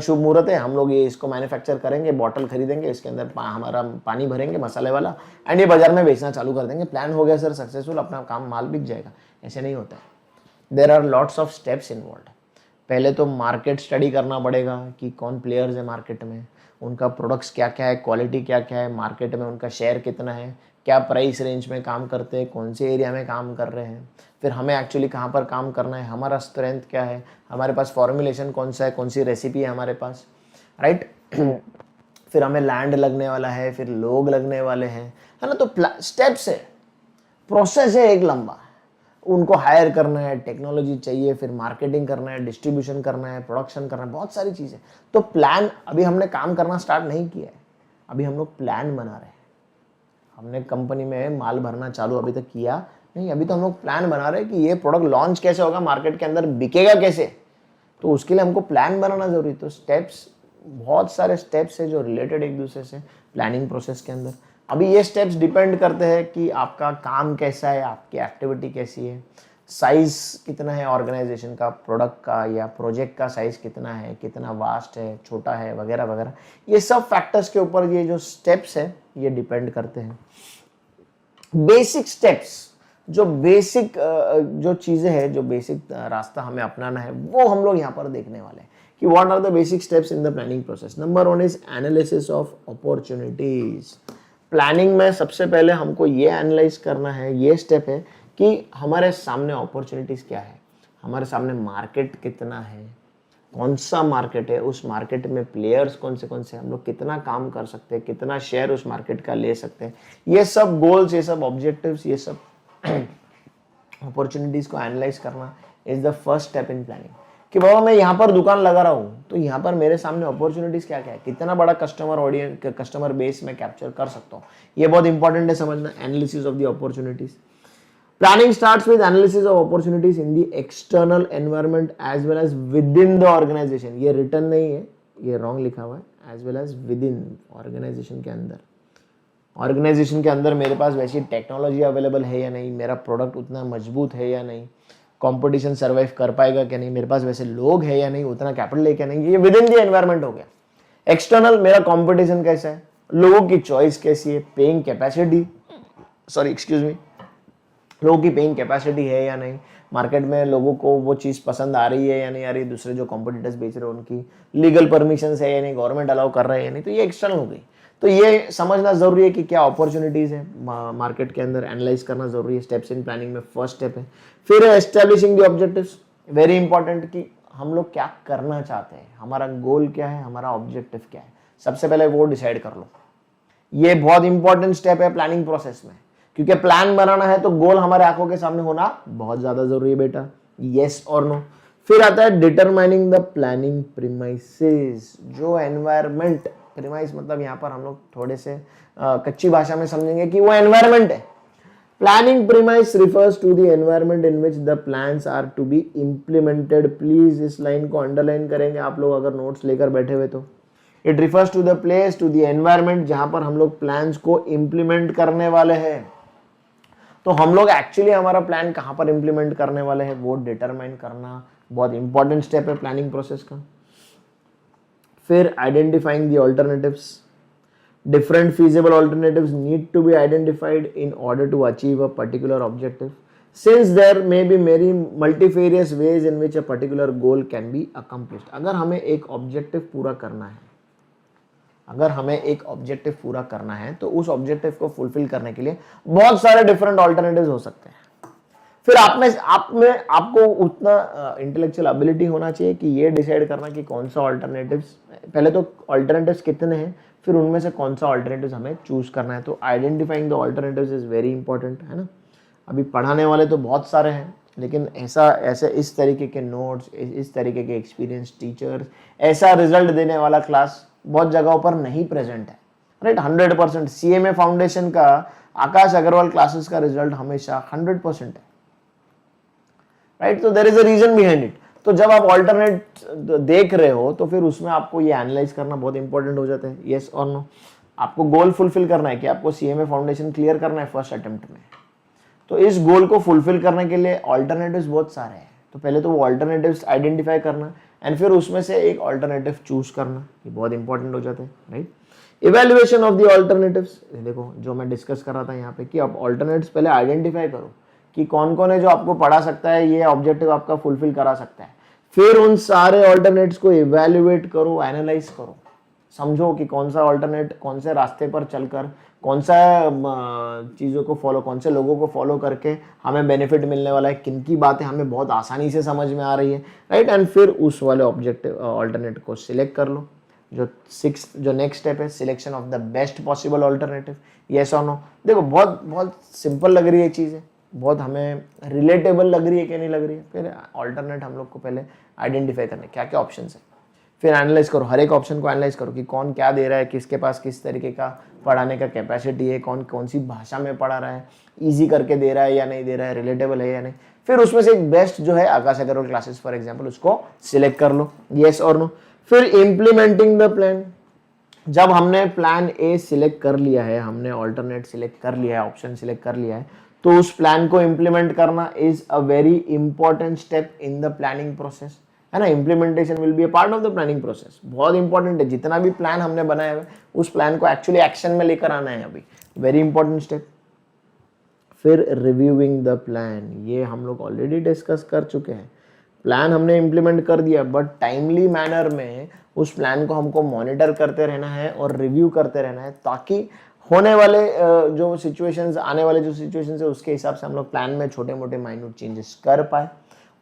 [SPEAKER 1] शुभ मुहूर्त है, हम लोग ये इसको मैन्युफैक्चर करेंगे, बॉटल खरीदेंगे, इसके अंदर हमारा पानी भरेंगे मसाले वाला एंड ये बाजार में बेचना चालू कर देंगे। प्लान हो गया सर सक्सेसफुल, अपना काम माल बिक जाएगा, ऐसे नहीं होता है। There are lots of steps involve. पहले तो मार्केट स्टडी करना पड़ेगा कि कौन प्लेयर्स है मार्केट में, उनका प्रोडक्ट्स क्या क्या है, क्वालिटी क्या क्या है, मार्केट में उनका शेयर कितना है, क्या प्राइस रेंज में काम करते हैं, कौन से एरिया में काम कर रहे हैं, फिर हमें एक्चुअली कहाँ पर काम करना है, हमारा स्ट्रेंथ क्या है, हमारे पास फॉर्मुलेशन कौन सा है, कौन सी रेसिपी है हमारे पास, राइट। फिर हमें लैंड लगने वाला है, फिर लोग लगने वाले हैं, है ना। तो स्टेप्स है, प्रोसेस है एक लंबा, उनको हायर करना है, टेक्नोलॉजी चाहिए, फिर मार्केटिंग करना है, डिस्ट्रीब्यूशन करना है, प्रोडक्शन करना है, बहुत सारी चीज़ें। तो प्लान अभी हमने काम करना स्टार्ट नहीं किया है, अभी हम लोग प्लान बना रहे हैं। हमने कंपनी में माल भरना चालू अभी तक किया नहीं, अभी तो हम लोग प्लान बना रहे हैं कि ये प्रोडक्ट लॉन्च कैसे होगा, मार्केट के अंदर बिकेगा कैसे, तो उसके लिए हमको प्लान बनाना जरूरी। तो स्टेप्स, बहुत सारे स्टेप्स है जो रिलेटेड एक दूसरे से प्लानिंग प्रोसेस के अंदर। अभी ये स्टेप्स डिपेंड करते हैं कि आपका काम कैसा है, आपकी एक्टिविटी कैसी है, साइज कितना है ऑर्गेनाइजेशन का, प्रोडक्ट का या प्रोजेक्ट का साइज कितना है, कितना वास्ट है, छोटा है, वगैरह वगैरह। ये सब फैक्टर्स के ऊपर ये जो स्टेप्स है ये डिपेंड करते हैं। बेसिक स्टेप्स, जो बेसिक जो चीजें हैं, जो बेसिक रास्ता हमें अपनाना है, वो हम लोग यहाँ पर देखने वाले हैं कि what are the basic steps in the planning process. Number 1 is analysis of opportunities. Planning में सबसे पहले हमको ये एनालाइज करना है, ये स्टेप है कि हमारे सामने अपॉर्चुनिटीज क्या है, हमारे सामने मार्केट कितना है, कौन सा मार्केट है, उस मार्केट में प्लेयर्स कौन से, हम लोग कितना काम कर सकते हैं, कितना शेयर उस मार्केट का ले सकते हैं। ये सब गोल्स, ये सब ऑब्जेक्टिव्स, ये सब अपॉर्चुनिटीज को एनालाइज करना is the first step in planning. कि बाबा मैं यहाँ पर दुकान लगा रहा हूँ, तो यहाँ पर मेरे सामने अपॉर्चुनिटीज क्या क्या है, कितना बड़ा कस्टमर ऑडियंस, कस्टमर बेस में कैप्चर कर सकता हूँ, ये बहुत इंपॉर्टेंट है समझना, analysis of the opportunities. Planning starts with analysis of opportunities in the external environment as well as within the organization। ये written नहीं है, ये wrong लिखा हुआ है, as well as within organization के अंदर। ऑर्गेनाइजेशन के अंदर मेरे पास वैसी टेक्नोलॉजी अवेलेबल है या नहीं, मेरा प्रोडक्ट उतना मजबूत है या नहीं, कंपटीशन सर्वाइव कर पाएगा क्या नहीं, मेरे पास वैसे लोग है या नहीं, उतना कैपिटल है क्या नहीं, ये विद इन द एनवायरमेंट हो गया। एक्सटर्नल, मेरा कंपटीशन कैसा है, लोगों की चॉइस कैसी है, paying capacity, sorry excuse me, लोगों की पेइंग कैपेसिटी है या नहीं, मार्केट में लोगों को वो चीज़ पसंद आ रही है या नहीं आ रही, दूसरे जो कॉम्पिटिटर्स बेच रहे हैं उनकी लीगल परमिशन है या नहीं, गवर्नमेंट अलाउ कर रहे हैं या नहीं, तो ये एक्सटर्नल हो गई। तो ये समझना जरूरी है कि क्या अपॉर्चुनिटीज़ है मार्केट के अंदर, एनालाइज करना जरूरी है, स्टेप्स इन प्लानिंग में फर्स्ट स्टेप है। फिर establishing the objectives, very important कि हम लोग क्या करना चाहते हैं, हमारा गोल क्या है, हमारा ऑब्जेक्टिव क्या है, सबसे पहले वो डिसाइड कर लो। ये बहुत इंपॉर्टेंट स्टेप है प्लानिंग प्रोसेस में, क्योंकि प्लान बनाना है तो गोल हमारे आंखों के सामने होना बहुत ज्यादा जरूरी है बेटा, यस और नो। फिर आता है डिटरमाइनिंग द प्लानिंग प्रीमाइसेस, जो एनवायरमेंट, प्रीमाइस मतलब यहाँ पर हम लोग थोड़े से कच्ची भाषा में समझेंगे कि वो एनवायरमेंट है। Planning premise refers to the environment in which the plans are to be implemented. Please इस लाइन को अंडरलाइन करेंगे आप लोग अगर नोट्स लेकर बैठे हुए तो। It refers to the place, to the environment जहां पर हम लोग प्लान्स को इम्प्लीमेंट करने वाले हैं। तो हम लोग एक्चुअली हमारा प्लान कहां पर इंप्लीमेंट करने वाले हैं वो डिटरमाइन करना बहुत इंपॉर्टेंट स्टेप है प्लानिंग प्रोसेस का। फिर identifying the alternatives, different feasible alternatives need to be identified in order to achieve a particular objective, since there may be many multifarious ways in which a particular goal can be accomplished. अगर हमें एक objective पूरा करना है, अगर हमें एक objective पूरा करना है तो उस ऑब्जेक्टिव को फुलफिल करने के लिए बहुत सारे डिफरेंट ऑल्टरनेटिव्स हो सकते हैं। फिर आपको उतना इंटेलेक्चुअल एबिलिटी होना चाहिए कि ये डिसाइड करना कि कौन सा ऑल्टरनेटिव्स, पहले तो ऑल्टरनेटिव्स कितने हैं, फिर उनमें से कौन सा ऑल्टरनेटिव्स हमें चूज करना है। तो identifying the alternatives is very important, है ना। अभी पढ़ाने वाले तो बहुत सारे हैं, लेकिन ऐसे इस तरीके के नोट्स, इस तरीके के एक्सपीरियंस टीचर्स, ऐसा रिजल्ट देने वाला क्लास बहुत जगहों पर नहीं प्रेजेंट है, राइट। 100% CMA फाउंडेशन का आकाश अग्रवाल क्लासेस का रिजल्ट हमेशा 100% है, राइट। तो there is a reason behind it. तो जब आप ऑल्टरनेट देख रहे हो तो फिर उसमें आपको ये एनालाइज करना बहुत इंपॉर्टेंट हो जाता है, यस और नो। आपको गोल फुलफिल करना है कि आपको CMA फाउंडेशन क्लियर करना है फर्स्ट अटेम्प्ट में, तो इस गोल को फुलफिल करने के लिए ऑल्टरनेटिव्स बहुत सारे हैं। तो पहले तो वो ऑल्टरनेटिव्स आइडेंटिफाई करना एंड फिर उसमें से एक ऑल्टरनेटिव चूज करना, ये बहुत इंपॉर्टेंट हो जाता है, right. Evaluation of the alternatives, देखो जो मैं डिस्कस कर रहा था यहाँ पे कि आप ऑल्टरनेटिव्स पहले आइडेंटिफाई करो कि कौन कौन है जो आपको पढ़ा सकता है, ये ऑब्जेक्टिव आपका फुलफिल करा सकता है। फिर उन सारे ऑल्टरनेट्स को इवेल्युएट करो, एनालाइज करो, समझो कि कौन सा ऑल्टरनेट कौन से रास्ते पर चलकर, कौन सा चीज़ों को फॉलो, कौन से लोगों को फॉलो करके हमें बेनिफिट मिलने वाला है, किन की बातें हमें बहुत आसानी से समझ में आ रही है, राइट। एंड फिर उस वाले ऑब्जेक्टिव ऑल्टरनेट को सिलेक्ट कर लो। जो नेक्स्ट स्टेप है selection of the best possible alternative, yes और नो। देखो बहुत बहुत सिंपल लग रही है चीज़ें, बहुत हमें रिलेटेबल लग रही है कि नहीं लग रही है। फिर ऑल्टरनेट हम लोग को पहले आइडेंटिफाई करने क्या क्या ऑप्शन है, फिर एनालाइज करो, हर एक ऑप्शन को एनालाइज करो कि कौन क्या दे रहा है, किसके पास किस तरीके का पढ़ाने का कैपेसिटी है, कौन सी भाषा में पढ़ा रहा है, इजी करके दे रहा है या नहीं दे रहा है, रिलेटेबल है या नहीं। फिर उसमें से एक बेस्ट जो है आकाश अग्रवाल क्लासेस फॉर एग्जांपल, उसको सिलेक्ट कर लो, यस और नो। फिर इम्प्लीमेंटिंग द प्लान, जब हमने प्लान ए सिलेक्ट कर लिया है, हमने ऑल्टरनेट सिलेक्ट कर लिया है, ऑप्शन सिलेक्ट कर लिया है, तो उस प्लान को इम्प्लीमेंट करना is a very important step in the planning process, है ना। Implementation will be a part of the planning process, बहुत इंपॉर्टेंट है। जितना भी प्लान हमने बनाया है उस प्लान को एक्चुअली एक्शन में लेकर आना है, अभी वेरी इंपॉर्टेंट स्टेप। फिर रिव्यूइंग द प्लान, ये हम लोग ऑलरेडी डिस्कस कर चुके हैं। प्लान हमने इम्प्लीमेंट कर दिया, बट टाइमली मैनर में उस प्लान को हमको मॉनिटर करते रहना है और रिव्यू करते रहना है, ताकि होने वाले जो सिचुएशंस, आने वाले जो सिचुएशंस है उसके हिसाब से हम लोग प्लान में छोटे मोटे माइन्यूट चेंजेस कर पाए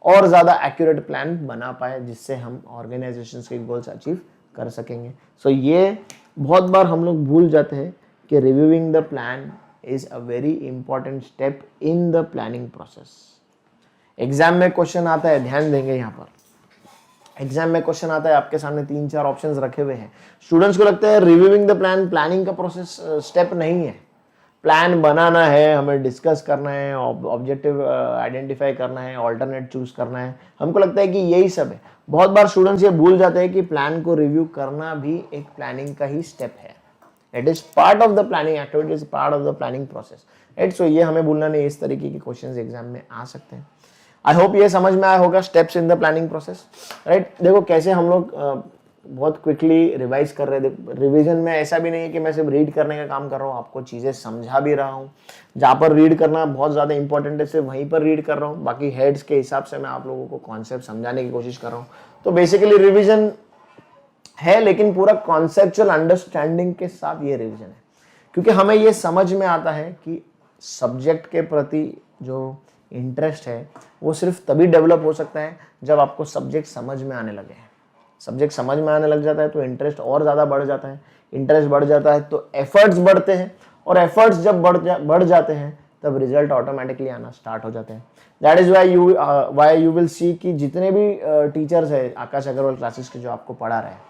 [SPEAKER 1] और ज़्यादा एक्यूरेट प्लान बना पाए, जिससे हम ऑर्गेनाइजेशंस के गोल्स अचीव कर सकेंगे। सो ये बहुत बार हम लोग भूल जाते हैं कि reviewing the plan is a very important step in the planning process. Exam में क्वेश्चन आता है, ध्यान देंगे यहाँ पर, एग्जाम में क्वेश्चन आता है, आपके सामने 3-4 ऑप्शंस रखे हुए हैं, स्टूडेंट्स को लगता है रिव्यूइंग द प्लान प्लानिंग का प्रोसेस स्टेप नहीं है। प्लान बनाना है, हमें डिस्कस करना है, ऑब्जेक्टिव आइडेंटिफाई करना है, ऑल्टरनेट चूज करना है, हमको लगता है कि यही सब है। बहुत बार स्टूडेंट्स ये भूल जाते हैं कि प्लान को रिव्यू करना भी एक प्लानिंग का ही स्टेप है। It is part of the planning activity, is part of the planning process, right. So ये हमें भूलना नहीं, इस तरीके के क्वेश्चंस एग्जाम में आ सकते हैं। आई होप ये समझ में आया होगा steps in the planning process, right. देखो कैसे हम लोग बहुत क्विकली रिवाइज कर रहे थे। रिवीजन में ऐसा भी नहीं है कि मैं सिर्फ रीड करने का काम कर रहा हूँ, आपको चीज़ें समझा भी रहा हूँ। जहाँ पर रीड करना बहुत ज़्यादा इंपॉर्टेंट है, सिर्फ वहीं पर रीड कर रहा हूँ, बाकी हेड्स के हिसाब से मैं आप लोगों को कॉन्सेप्ट समझाने की कोशिश कर रहा हूँ। तो बेसिकली रिविजन है, लेकिन पूरा कॉन्सेप्चुअल अंडरस्टैंडिंग के साथ ये रिविजन है, क्योंकि हमें ये समझ में आता है कि सब्जेक्ट के प्रति जो इंटरेस्ट है वो सिर्फ तभी डेवलप हो सकता है जब आपको सब्जेक्ट समझ में आने लगे। सब्जेक्ट समझ में आने लग जाता है तो इंटरेस्ट और ज़्यादा बढ़ जाता है, इंटरेस्ट बढ़ जाता है तो एफर्ट्स बढ़ते हैं, और एफर्ट्स जब बढ़ जाते हैं तब रिजल्ट ऑटोमेटिकली आना स्टार्ट हो जाते हैं। That is why you will see कि जितने भी टीचर्स हैं आकाश अग्रवाल क्लासेस के जो आपको पढ़ा रहे हैं,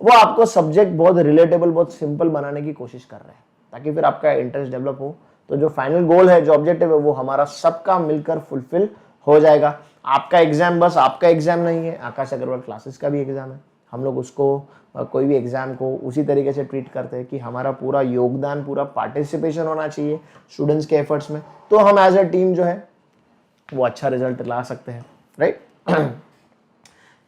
[SPEAKER 1] वो आपको सब्जेक्ट बहुत रिलेटेबल, बहुत सिंपल बनाने की कोशिश कर रहे हैं, ताकि फिर आपका इंटरेस्ट डेवलप हो। तो जो फाइनल गोल है, जो ऑब्जेक्टिव है, वो हमारा सबका मिलकर फुलफिल हो जाएगा। आपका एग्जाम बस आपका एग्जाम नहीं है, आकाश अग्रवाल क्लासेस का भी एग्जाम है। हम लोग उसको कोई भी एग्जाम को उसी तरीके से ट्रीट करते हैं कि हमारा पूरा योगदान, पूरा पार्टिसिपेशन होना चाहिए स्टूडेंट्स के एफर्ट्स में, तो हम एज अ टीम जो है वो अच्छा रिजल्ट ला सकते हैं, राइट।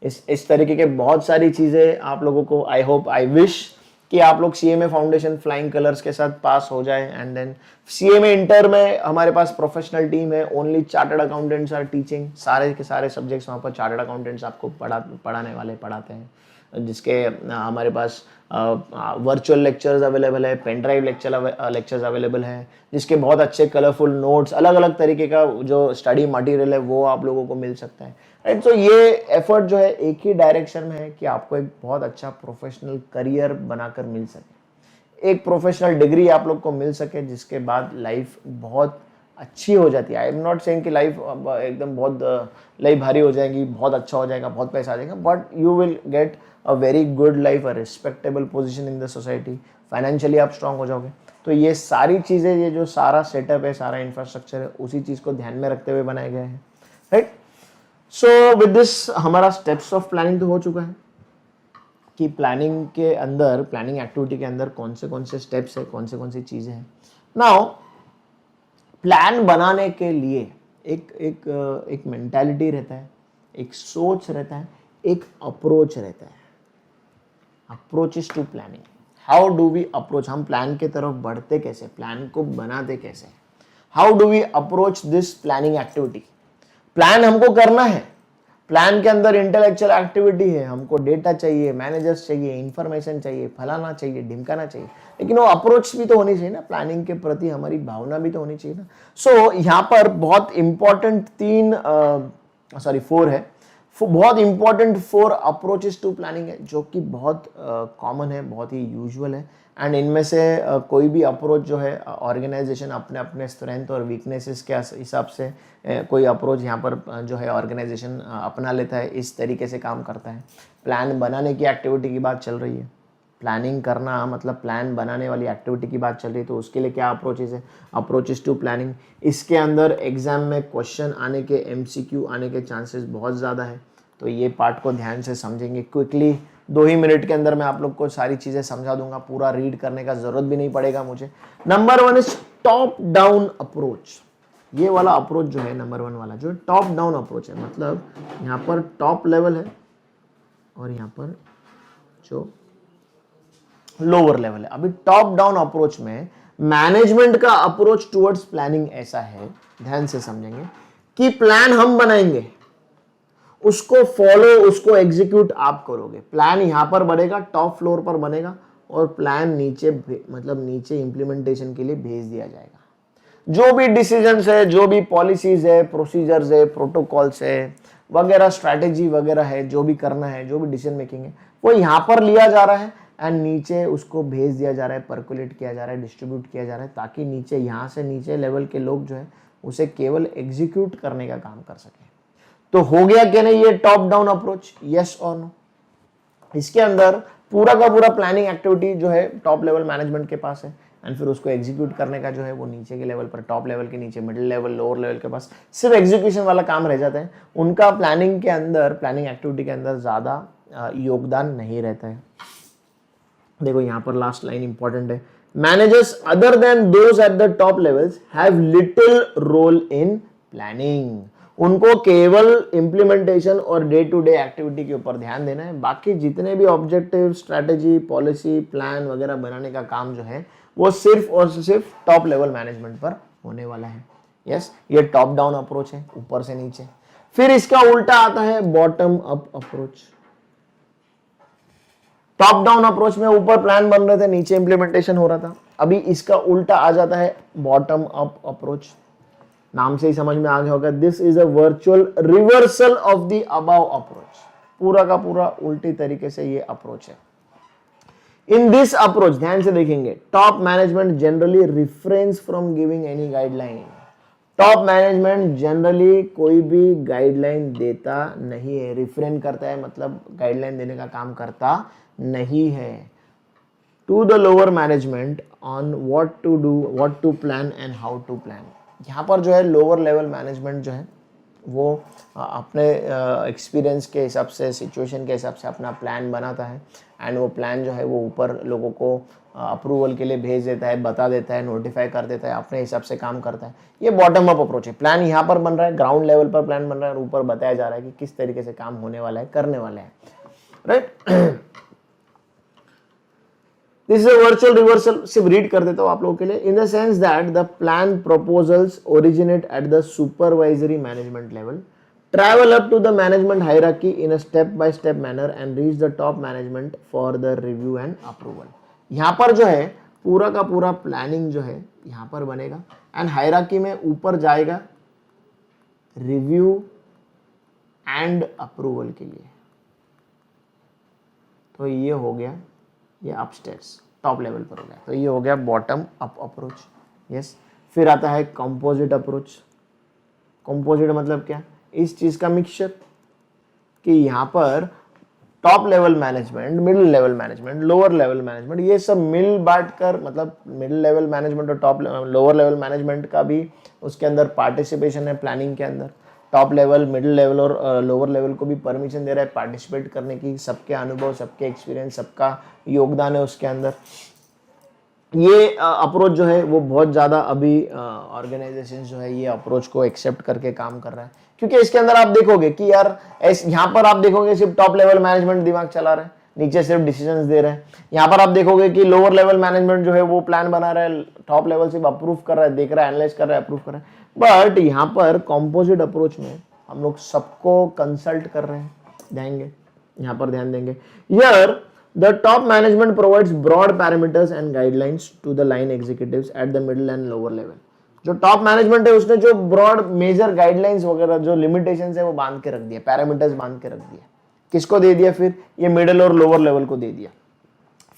[SPEAKER 1] इस तरीके के बहुत सारी चीज़ें आप लोगों को, आई होप, आई विश कि आप लोग सीएमए फाउंडेशन फ्लाइंग कलर्स के साथ पास हो जाए। एंड देन सीएमए इंटर में हमारे पास प्रोफेशनल टीम है, only chartered accountants are teaching, सारे के सारे सब्जेक्ट्स वहाँ पर चार्टर्ड अकाउंटेंट्स आपको पढ़ाने वाले पढ़ाते हैं, जिसके हमारे पास वर्चुअल लेक्चर्स अवेलेबल है, पेन ड्राइव लेक्चर्स अवेलेबल हैं, जिसके बहुत अच्छे कलरफुल नोट्स, अलग अलग तरीके का जो स्टडी मटेरियल है वो आप लोगों को मिल सकता है, राइट। तो ये एफर्ट जो है एक ही डायरेक्शन में है कि आपको एक बहुत अच्छा प्रोफेशनल करियर बनाकर मिल सके, एक प्रोफेशनल डिग्री आप लोग को मिल सके, जिसके बाद लाइफ बहुत अच्छी हो जाती है। आई एम नॉट सेइंग कि लाइफ एकदम बहुत लाइफ भारी हो जाएगी, बहुत अच्छा हो जाएगा, बहुत पैसा आ जाएगा, but you will get a very good life, a respectable position in the society, financially आप स्ट्रांग हो जाओगे। तो ये सारी चीज़ें, ये जो सारा सेटअप है, सारा इंफ्रास्ट्रक्चर है, उसी चीज़ को ध्यान में रखते हुए बनाए गए हैं, राइट। सो विद दिस हमारा स्टेप्स ऑफ प्लानिंग तो हो चुका है कि प्लानिंग के अंदर, प्लानिंग एक्टिविटी के अंदर कौन से स्टेप्स है, कौन सी चीज़ें हैं। नाउ प्लान बनाने के लिए एक मेंटालिटी रहता है, एक सोच रहता है, एक अप्रोच रहता है। Approaches to planning, how do we approach, हम प्लान के तरफ बढ़ते कैसे, प्लान को बनाते कैसे, how do we approach this planning activity. Plan हमको करना है, प्लान के अंदर इंटेलेक्चुअल एक्टिविटी है, हमको डेटा चाहिए, मैनेजर्स चाहिए, इंफॉर्मेशन चाहिए, फलाना चाहिए, ढिमकाना चाहिए, लेकिन वो अप्रोच भी तो होनी चाहिए ना, प्लानिंग के प्रति हमारी भावना भी तो होनी चाहिए ना। सो यहाँ पर बहुत इंपॉर्टेंट 4 है, बहुत इंपॉर्टेंट 4 अप्रोचेस टू प्लानिंग है, जो कि बहुत कॉमन है, बहुत ही यूजुअल है। एंड इनमें से कोई भी अप्रोच जो है, ऑर्गेनाइजेशन अपने अपने स्ट्रेंथ और वीकनेसेस के हिसाब से कोई अप्रोच यहाँ पर जो है ऑर्गेनाइजेशन अपना लेता है, इस तरीके से काम करता है। प्लान बनाने की एक्टिविटी की बात चल रही है, प्लानिंग करना मतलब प्लान बनाने वाली एक्टिविटी की बात चल रही है, तो उसके लिए क्या अप्रोचेस है, अप्रोचेस टू प्लानिंग। इसके अंदर एग्जाम में क्वेश्चन आने के, MCQ आने के चांसेस बहुत ज़्यादा है, तो ये पार्ट को ध्यान से समझेंगे। क्विकली 2 ही मिनट के अंदर मैं आप लोग को सारी चीज़ें समझा दूंगा, पूरा रीड करने का ज़रूरत भी नहीं पड़ेगा मुझे। Number 1 is top down approach. ये वाला अप्रोच जो है, नंबर 1 वाला जो टॉप डाउन अप्रोच है, मतलब यहाँ पर टॉप लेवल है और यहाँ पर जो लोअर लेवल है। अभी टॉप डाउन अप्रोच में मैनेजमेंट का अप्रोच टुवर्ड्स प्लानिंग ऐसा है, ध्यान से समझेंगे, कि प्लान हम बनाएंगे, उसको फॉलो, उसको एग्जीक्यूट आप करोगे। प्लान यहां पर बनेगा, टॉप फ्लोर पर बनेगा, और प्लान नीचे, मतलब नीचे इंप्लीमेंटेशन के लिए भेज दिया जाएगा। जो भी डिसीजंस है, जो भी पॉलिसीज है, प्रोसीजर्स है, प्रोटोकॉल्स है वगैरह, स्ट्रैटेजी वगैरह है, जो भी करना है, जो भी डिसीजन मेकिंग है, वो यहाँ पर लिया जा रहा है एंड नीचे उसको भेज दिया जा रहा है, पर्कुलेट किया जा रहा है, डिस्ट्रीब्यूट किया जा रहा है, ताकि नीचे, यहाँ से नीचे लेवल के लोग जो है उसे केवल एग्जीक्यूट करने का काम कर सके। तो हो गया क्या नहीं ये टॉप डाउन अप्रोच, यस और नो? इसके अंदर पूरा का पूरा प्लानिंग एक्टिविटी जो है टॉप लेवल मैनेजमेंट के पास है, एंड फिर उसको एग्जीक्यूट करने का जो है वो नीचे के लेवल पर, टॉप लेवल के नीचे मिडिल लेवल लोअर लेवल के पास सिर्फ एग्जीक्यूशन वाला काम रह जाता है। उनका प्लानिंग के अंदर, प्लानिंग एक्टिविटी के अंदर ज्यादा योगदान नहीं रहता है। देखो यहाँ पर लास्ट लाइन इंपॉर्टेंट है, managers other than those at the top levels have little role in planning. उनको केवल इंप्लीमेंटेशन और डे टू डे एक्टिविटी के ऊपर ध्यान देना है, बाकी जितने भी ऑब्जेक्टिव, स्ट्रैटेजी, पॉलिसी, प्लान वगैरह बनाने का काम जो है वो सिर्फ और सिर्फ टॉप लेवल मैनेजमेंट पर होने वाला है। यस, ये टॉप डाउन अप्रोच है, ऊपर से नीचे। फिर इसका उल्टा आता है bottom up approach. Top down approach में ऊपर प्लान बन रहे थे, नीचे इंप्लीमेंटेशन हो रहा था। अभी इसका उल्टा आ जाता है बॉटम अप अप्रोच। नाम से ही समझ में आ गया होगा, this is a virtual reversal of the above approach. पूरा का पूरा उल्टी तरीके से ये अप्रोच है। इन दिस अप्रोच, ध्यान से देखेंगे, top management generally reference from giving any guideline. Top management generally कोई भी गाइडलाइन देता नहीं है। रिफ्रेन करता है मतलब गाइडलाइन देने का काम करता नहीं है। To the lower management on what to do, what to plan and how to plan. यहाँ पर जो है लोअर लेवल मैनेजमेंट जो है वो अपने एक्सपीरियंस के हिसाब से, सिचुएशन के हिसाब से अपना प्लान बनाता है, एंड वो प्लान जो है वो ऊपर लोगों को अप्रूवल के लिए भेज देता है, बता देता है, नोटिफाई कर देता है, अपने हिसाब से काम करता है। ये बॉटम अप अप्रोच है। प्लान यहाँ पर बन रहा है, ग्राउंड लेवल पर प्लान बन रहा है और ऊपर बताया जा रहा है कि किस तरीके से काम होने वाला है, करने वाला है, right. This is a virtual reversal. सिर्फ रीड कर देता हूं आप लोगों के लिए। In the sense that the plan proposals originate at the supervisory management level, travel up to the management hierarchy in a step by step manner and reach the top management for the review and approval। यहाँ पर जो है पूरा का पूरा planning जो है यहाँ पर बनेगा एंड हायरार्की में ऊपर जाएगा रिव्यू एंड अप्रूवल के लिए। तो ये हो गया, ये अपस्टेयर्स टॉप लेवल पर हो गया। तो ये हो गया बॉटम अप अप्रोच। यस, फिर आता है कंपोजिट अप्रोच। कंपोजिट मतलब क्या? इस चीज का मिक्सचर कि यहाँ पर top level management, middle level management, lower level management, ये सब मिल बांट कर, मतलब मिडिल लेवल मैनेजमेंट और टॉप लोअर लेवल मैनेजमेंट का भी उसके अंदर पार्टिसिपेशन है प्लानिंग के अंदर। टॉप लेवल, मिडिल लेवल और लोअर लेवल को भी परमिशन दे रहा है पार्टिसिपेट करने की। सबके अनुभव, सबके एक्सपीरियंस, सबका योगदान है उसके अंदर। ये अप्रोच जो है वो बहुत ज़्यादा अभी ऑर्गेनाइजेशन जो है ये अप्रोच को एक्सेप्ट करके काम कर रहा है, क्योंकि इसके अंदर आप देखोगे कि यार यहाँ पर आप देखोगे सिर्फ टॉप लेवल मैनेजमेंट दिमाग चला रहा है, नीचे सिर्फ डिसीजंस दे रहे हैं। यहाँ पर आप देखोगे कि लोअर लेवल मैनेजमेंट जो है वो प्लान बना रहा है, टॉप लेवल सिर्फ अप्रूव कर रहा है, देख रहा है, एनालाइज कर रहा है, अप्रूव कर रहा है। बट यहाँ पर कॉम्पोजिट अप्रोच में हम लोग सबको कंसल्ट कर रहे हैं, देंगे यहाँ पर ध्यान देंगे। Here the top management provides broad parameters and guidelines to the line executives at the middle and lower level। जो टॉप मैनेजमेंट है उसने जो ब्रॉड मेजर गाइडलाइंस वगैरह जो लिमिटेशंस है वो बांध के रख दिया, पैरामीटर्स बांध के रख दिया। किसको दे दिया? फिर ये मिडिल और लोअर लेवल को दे दिया।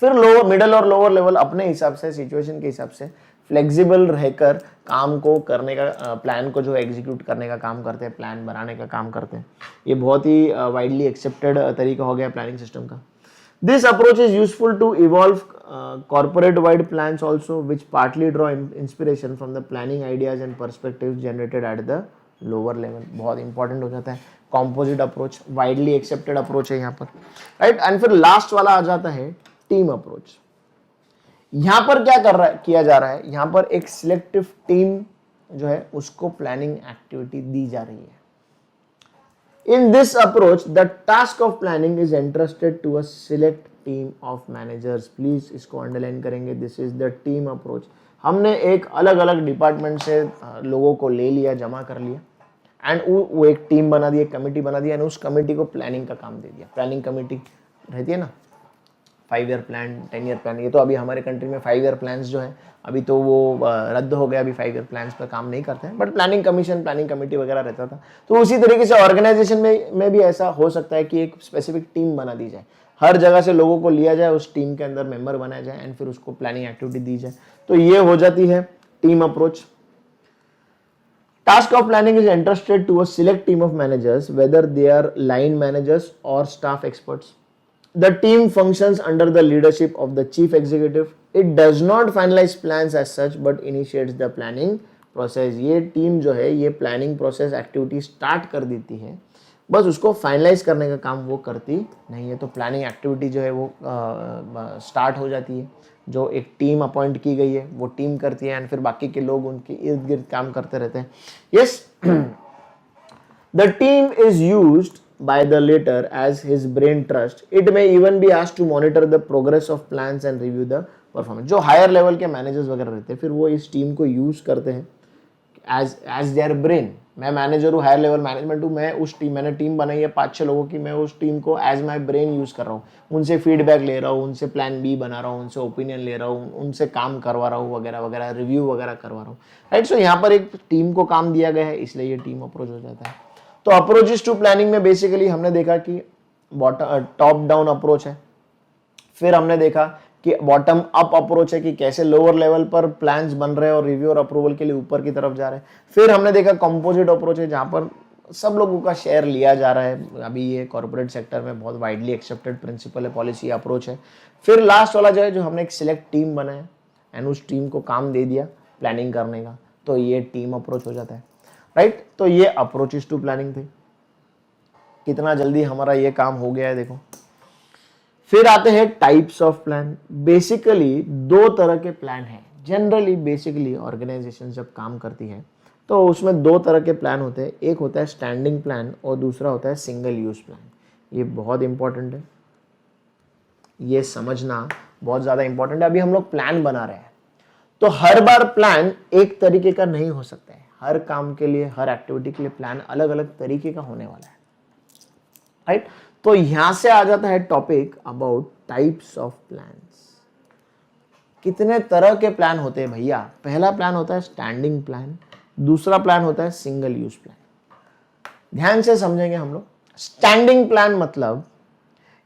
[SPEAKER 1] फिर लोअर, मिडिल और लोअर लेवल अपने हिसाब से, सिचुएशन के हिसाब से फ्लेक्सिबल रहकर काम को करने का, प्लान को जो एग्जीक्यूट करने का काम करते हैं, प्लान बनाने का काम करते हैं। ये बहुत ही वाइडली एक्सेप्टेड तरीका हो गया प्लानिंग सिस्टम का। This approach is useful to evolve corporate-wide plans also, which partly draw inspiration from the planning ideas and perspectives generated at the lower level। बहुत इंपॉर्टेंट हो जाता है composite approach, widely accepted approach है यहाँ पर, right। And फिर last वाला आ जाता है टीम अप्रोच। यहाँ पर क्या कर रहा है, किया जा रहा है, यहाँ पर एक सिलेक्टिव टीम जो है उसको प्लानिंग एक्टिविटी दी जा रही है। In this approach, the task of planning is entrusted to a select team of managers। Please इसको अंडरलाइन करेंगे, this is the team approach। हमने एक अलग अलग डिपार्टमेंट से लोगों को ले लिया, जमा कर लिया एंड वो एक टीम बना दी, एक कमेटी बना दी एंड उस कमेटी को प्लानिंग का काम दे दिया। प्लानिंग कमेटी रहती है ना, 5 ईयर प्लान, 10 ईयर प्लान। ये तो अभी हमारे कंट्री में 5 ईयर प्लान्स जो है अभी तो वो रद्द हो गया, अभी 5 ईयर प्लान्स पर काम नहीं करते हैं, but planning commission, planning committee वगैरह रहता था। तो उसी तरीके से ऑर्गेनाइजेशन में भी ऐसा हो सकता है कि एक स्पेसिफिक टीम बना दी जाए, हर जगह से लोगों को लिया जाए, उस टीम के अंदर मेंबर बनाया जाए एंड फिर उसको प्लानिंग एक्टिविटी दी जाए। तो ये हो जाती है team approach. Task of planning is entrusted to a select team of managers, whether they are line managers or staff experts. The team functions under the leadership of the chief executive. It does not finalize plans as such, but initiates the planning process. ये team जो है ये planning process activity start कर देती है, बस उसको finalise करने का काम वो करती नहीं है. तो प्लानिंग एक्टिविटी जो है वो स्टार्ट हो जाती है. जो एक टीम अपॉइंट की गई है वो टीम करती है एंड फिर बाकी के लोग उनके इर्द गिर्द काम करते रहते हैं. Yes, the team is used by the latter as his brain trust. It may even be asked to monitor the progress of plans and review the performance. जो हायर लेवल के मैनेजर्स वगैरह रहते हैं फिर वो इस टीम को use करते हैं एज देयर ब्रेन. मैं मैनेजर हूँ, हायर लेवल मैनेजमेंट हूँ, मैं उस टीम, मैंने टीम बनाई है 5-6 लोगों की, मैं उस टीम को एज माई ब्रेन यूज कर रहा हूँ. उनसे फीडबैक ले रहा हूँ, उनसे प्लान बी बना रहा हूँ, उनसे ओपिनियन ले रहा हूँ, उनसे काम करवा रहा हूँ वगैरह वगैरह, रिव्यू वगैरह करवा रहा हूँ. राइट, सो यहाँ पर एक टीम को काम दिया गया है इसलिए ये टीम अप्रोच हो जाता है. तो अप्रोचेस टू प्लानिंग में बेसिकली हमने देखा कि टॉप डाउन अप्रोच है, फिर हमने देखा कि बॉटम अप अप्रोच है कि कैसे लोअर लेवल पर प्लान्स बन रहे हैं और रिव्यू और अप्रूवल के लिए ऊपर की तरफ जा रहे हैं. फिर हमने देखा कंपोजिट अप्रोच है जहां पर सब लोगों का शेयर लिया जा रहा है. अभी ये कॉर्पोरेट सेक्टर में बहुत वाइडली एक्सेप्टेड प्रिंसिपल है, पॉलिसी अप्रोच है. फिर लास्ट वाला जो है जो हमने एक सिलेक्ट टीम बनाया एंड उस टीम को काम दे दिया प्लानिंग करने का, तो ये टीम अप्रोच हो जाता है. राइट, तो ये अप्रोचेस टू प्लानिंग थी. कितना जल्दी हमारा ये काम हो गया है देखो. फिर आते हैं टाइप्स ऑफ प्लान. बेसिकली 2 तरह के प्लान हैं. जनरली बेसिकली ऑर्गेनाइजेशन जब काम करती है तो उसमें 2 तरह के प्लान होते हैं. एक होता है स्टैंडिंग प्लान और दूसरा होता है सिंगल यूज प्लान. ये बहुत इंपॉर्टेंट है, ये समझना बहुत ज़्यादा इंपॉर्टेंट है. अभी हम लोग प्लान बना रहे हैं तो हर बार प्लान एक तरीके का नहीं हो सकता है. हर काम के लिए, हर एक्टिविटी के लिए प्लान अलग अलग तरीके का होने वाला है. राइट, तो यहां से आ जाता है topic about types of plans. कितने तरह के प्लान होते हैं भैया? पहला प्लान होता है स्टैंडिंग प्लान, दूसरा प्लान होता है सिंगल यूज प्लान. ध्यान से समझेंगे हम लोग. स्टैंडिंग प्लान मतलब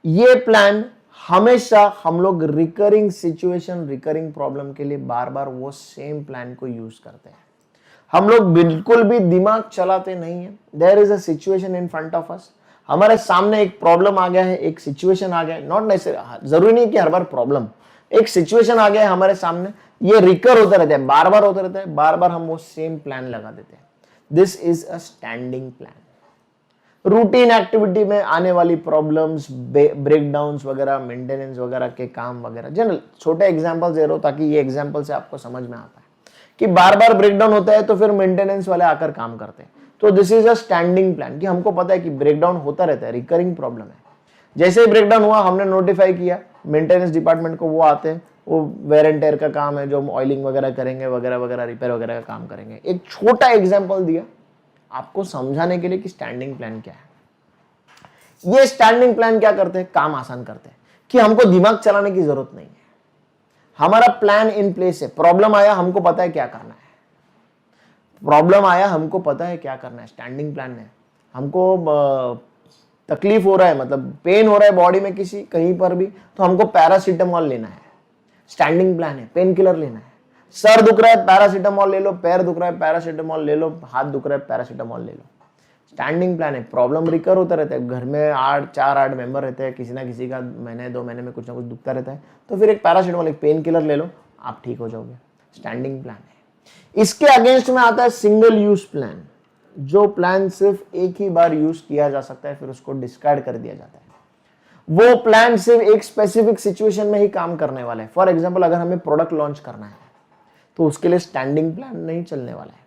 [SPEAKER 1] ये प्लान हमेशा हम लोग रिकरिंग सिचुएशन, रिकरिंग प्रॉब्लम के लिए बार बार वो सेम प्लान को यूज करते हैं. हम लोग बिल्कुल भी दिमाग चलाते नहीं है. There is a situation in front of us, हमारे सामने एक प्रॉब्लम आ गया है, एक सिचुएशन आ गया है. नॉट नेसेसरी, जरूरी नहीं कि हर बार प्रॉब्लम, एक सिचुएशन आ गया है हमारे सामने, ये रिकर होता रहता है, बार बार होता रहता है, बार बार हम वो सेम प्लान लगा देते हैं. This is a standing plan. Routine activity में आने वाली प्रॉब्लम्स, ब्रेकडाउन्स वगैरह, मेंटेनेंस वगैरह के काम वगैरह, जनरल छोटे एग्जांपल्स दे रहा हूं ताकि ये एग्जांपल से आपको समझ में आता है कि बार बार ब्रेकडाउन होता है तो फिर मेंटेनेंस वाले आकर काम करते हैं. तो this is a standing plan कि हमको पता है कि ब्रेकडाउन होता रहता है, रिकरिंग प्रॉब्लम है. जैसे ही ब्रेकडाउन हुआ हमने नोटिफाई किया मेंटेनेंस डिपार्टमेंट को, वो आते हैं, वो वेयर एंड टेयर का काम है, जो ऑयलिंग वगैरह करेंगे वगैरह वगैरह, रिपेयर वगैरह का काम करेंगे. एक छोटा एग्जाम्पल दिया आपको समझाने के लिए कि स्टैंडिंग प्लान क्या है. ये स्टैंडिंग प्लान क्या करते हैं? काम आसान करते हैं कि हमको दिमाग चलाने की जरूरत नहीं है. हमारा प्लान इन प्लेस है. प्रॉब्लम आया, हमको पता है क्या करना है. प्रॉब्लम आया, हमको पता है क्या करना है. स्टैंडिंग प्लान है. हमको तकलीफ हो रहा है, मतलब पेन हो रहा है बॉडी में किसी कहीं पर भी, तो हमको पैरासीटामोल लेना है. स्टैंडिंग प्लान है, पेन किलर लेना है. सर दुख रहा है, पैरासीटामोल ले लो. पैर दुख रहा है, पैरासीटामोल ले लो. हाथ दुख रहा है, पैरासीटामोल ले लो. स्टैंडिंग प्लान है. प्रॉब्लम रिकर होता रहता है, घर में 4-8 मेंबर रहते हैं, किसी ना किसी का महीने 2 महीने में कुछ ना कुछ दुखता रहता है, तो फिर एक पैरासीटामोल, एक पेन किलर ले लो, आप ठीक हो जाओगे. स्टैंडिंग प्लान है. इसके अगेंस्ट में आता है सिंगल यूज प्लान. जो प्लान सिर्फ एक ही बार यूज किया जा सकता है, फिर उसको डिस्कार्ड कर दिया जाता है. वो प्लान सिर्फ एक स्पेसिफिक सिचुएशन में ही काम करने वाला है. फॉर एग्जांपल, अगर हमें प्रोडक्ट लॉन्च करना है तो उसके लिए स्टैंडिंग प्लान नहीं चलने वाला है.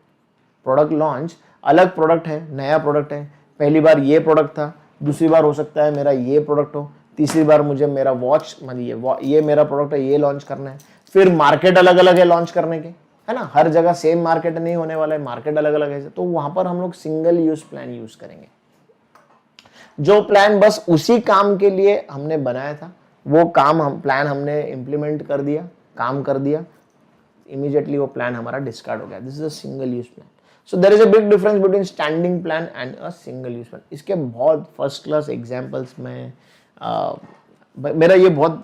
[SPEAKER 1] प्रोडक्ट लॉन्च, अलग प्रोडक्ट है, नया प्रोडक्ट है, पहली बार ये प्रोडक्ट था, दूसरी बार हो सकता है मेरा ये प्रोडक्ट हो, तीसरी बार मुझे मेरा वॉच, मतलब ये मेरा प्रोडक्ट है, ये लॉन्च करना है. फिर मार्केट अलग अलग है लॉन्च करने के, है ना, हर जगह सेम मार्केट नहीं होने वाला है, मार्केट अलग अलग है. तो वहां पर हम लोग सिंगल यूज प्लान यूज करेंगे. जो प्लान बस उसी काम के लिए हमने बनाया था, वो काम प्लान हमने इंप्लीमेंट कर दिया, काम कर दिया, इमीडिएटली वो प्लान हमारा डिस्कार्ड हो गया. This is a single use plan. So there is a big difference between standing plan and a single use plan. इसके बहुत फर्स्ट क्लास एग्जांपल्स में मेरा ये बहुत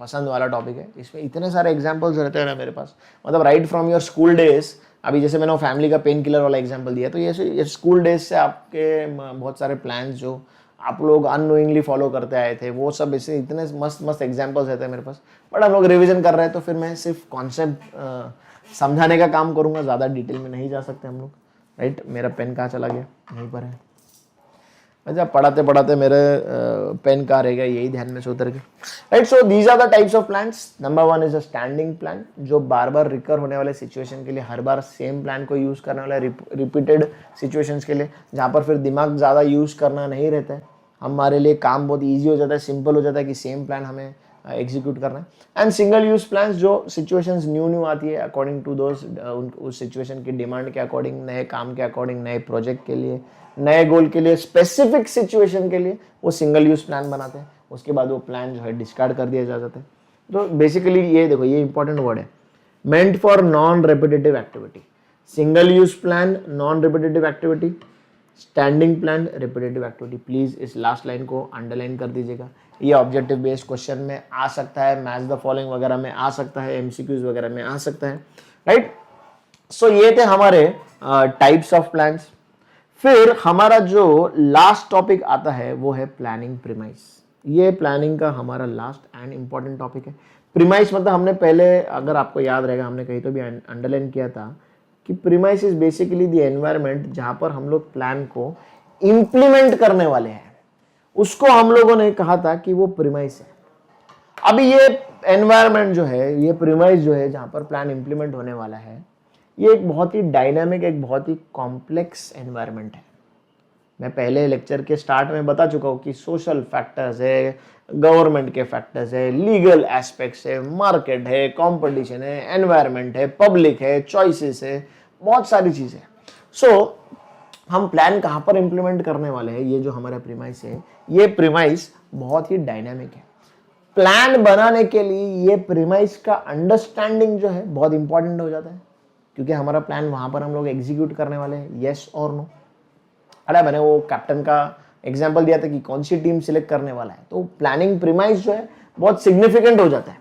[SPEAKER 1] पसंद वाला टॉपिक है। इसमें इतने सारे एग्जाम्पल्स रहते हैं ना मेरे पास, मतलब right from your school days. अभी जैसे मैंने फैमिली का पेन किलर वाला एग्जाम्पल दिया, तो ये स्कूल डेज से आपके बहुत सारे प्लान्स जो आप लोग अननोइंगली फॉलो करते आए थे, वो सब ऐसे इतने मस्त मस्त एग्जाम्पल्स रहते हैं मेरे पास। बट हम लोग रिविजन कर रहे हैं, तो फिर मैं सिर्फ कॉन्सेप्ट समझाने का काम करूँगा, ज़्यादा डिटेल में नहीं जा सकते हम लोग, राइट। मेरा पेन कहाँ चला गया, यहीं पर है। अच्छा, पढ़ाते पढ़ाते मेरे पेन कहाँ रह गया, यही ध्यान में से उतर गया, right. So these are the types of plans. Number 1 is a standing plan, जो बार बार रिकर होने वाले सिचुएशन के लिए, हर बार सेम प्लान को यूज़ करने वाला, रिपीटेड सिचुएशंस के लिए, जहाँ पर फिर दिमाग ज़्यादा यूज़ करना नहीं रहता है, हमारे लिए काम बहुत ईजी हो जाता है, सिंपल हो जाता है कि सेम प्लान हमें एग्जीक्यूट करना है। एंड सिंगल यूज प्लान्स, जो सिचुएशंस न्यू आती है अकॉर्डिंग टू दोज, उस सिचुएशन की डिमांड के अकॉर्डिंग, नए काम के अकॉर्डिंग, नए प्रोजेक्ट के लिए, नए गोल के लिए, स्पेसिफिक सिचुएशन के लिए वो सिंगल यूज प्लान बनाते हैं। उसके बाद वो प्लान जो है डिस्कार्ड कर दिया जाता है। तो बेसिकली ये देखो, ये इंपॉर्टेंट वर्ड है, meant for non repetitive activity. Single use plan non repetitive activity, standing plan repetitive activity. Please इस लास्ट लाइन को अंडरलाइन कर दीजिएगा। ये ऑब्जेक्टिव बेस्ड क्वेश्चन में आ सकता है, मैच द फॉलोइंग वगैरह में आ सकता है, एमसीक्यूज वगैरह में आ सकता है, राइट। सो ये थे हमारे टाइप्स ऑफ प्लान्स। फिर हमारा जो लास्ट टॉपिक आता है वो है प्लानिंग प्रीमाइस। ये प्लानिंग का हमारा लास्ट एंड इंपॉर्टेंट टॉपिक है। प्रीमाइस मतलब हमने पहले, अगर आपको याद रहेगा, हमने कहीं तो भी अंडरलाइन किया था कि premise is basically the environment जहां पर हम लोग प्लान को इंप्लीमेंट करने वाले हैं, उसको हम लोगों ने कहा था कि वो प्रीमाइस है। अभी ये एनवायरनमेंट जो है, ये प्रीमाइस जो है, जहां पर प्लान इंप्लीमेंट होने वाला है, ये एक बहुत ही डायनामिक, एक बहुत ही कॉम्प्लेक्स एनवायरनमेंट है। मैं पहले लेक्चर के स्टार्ट में बता चुका हूँ कि सोशल फैक्टर्स है, गवर्नमेंट के फैक्टर्स है, लीगल एस्पेक्ट्स है, मार्केट है, कंपटीशन है, एनवायरनमेंट है, पब्लिक है, चॉइसेस है, बहुत सारी चीज़ें। सो हम प्लान कहाँ पर इंप्लीमेंट करने वाले हैं, ये जो हमारा प्रीमाइस है, ये प्रीमाइस बहुत ही डायनामिक है। प्लान बनाने के लिए ये प्रीमाइस का अंडरस्टैंडिंग जो है बहुत इंपॉर्टेंट हो जाता है, क्योंकि हमारा प्लान वहां पर हम लोग एग्जीक्यूट करने वाले हैं, यस और नो। अरे मैंने वो कैप्टन का एग्जांपल दिया था कि कौन सी टीम सिलेक्ट करने वाला है, तो प्लानिंग प्रीमाइस जो है बहुत सिग्निफिकेंट हो जाता है।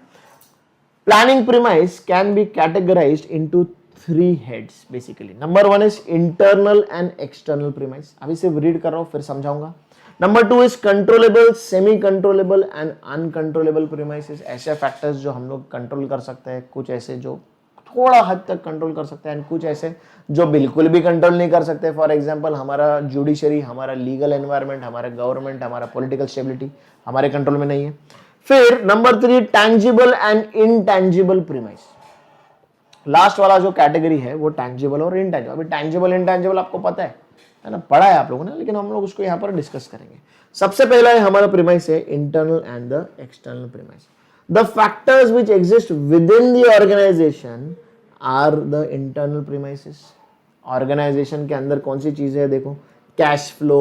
[SPEAKER 1] Planning premise can be categorised into 3 heads basically. Number 1 is internal and external premise. अभी सिर्फ रीड कर रहा हूं, फिर समझाऊंगा। Number 2 is controllable, semi controllable and uncontrollable premises. ऐसे फैक्टर्स जो हम लोग कंट्रोल कर सकते हैं, कुछ ऐसे जो थोड़ा हद तक कंट्रोल कर सकते हैं, एंड कुछ ऐसे जो बिल्कुल भी कंट्रोल नहीं कर सकते। फॉर एग्जांपल हमारा जुडिशरी, हमारा लीगल एनवायरनमेंट, हमारा गवर्नमेंट, हमारा पॉलिटिकल स्टेबिलिटी हमारे कंट्रोल में नहीं है। फिर number 3 tangible and intangible premise. Last वाला जो कैटेगरी है वो टैंजिबल और इनटैंजिबल। अभी टैंजिबल इनटैंजिबल आपको पता है ना, पढ़ा है आप लोगों ने, लेकिन हम लोग उसको यहाँ पर डिस्कस करेंगे। सबसे पहला है हमारा प्रीमाइस है internal and the external premise. The factors which exist within the organization are the internal premises. Organization के अंदर कौन सी चीजें है देखो, cash flow,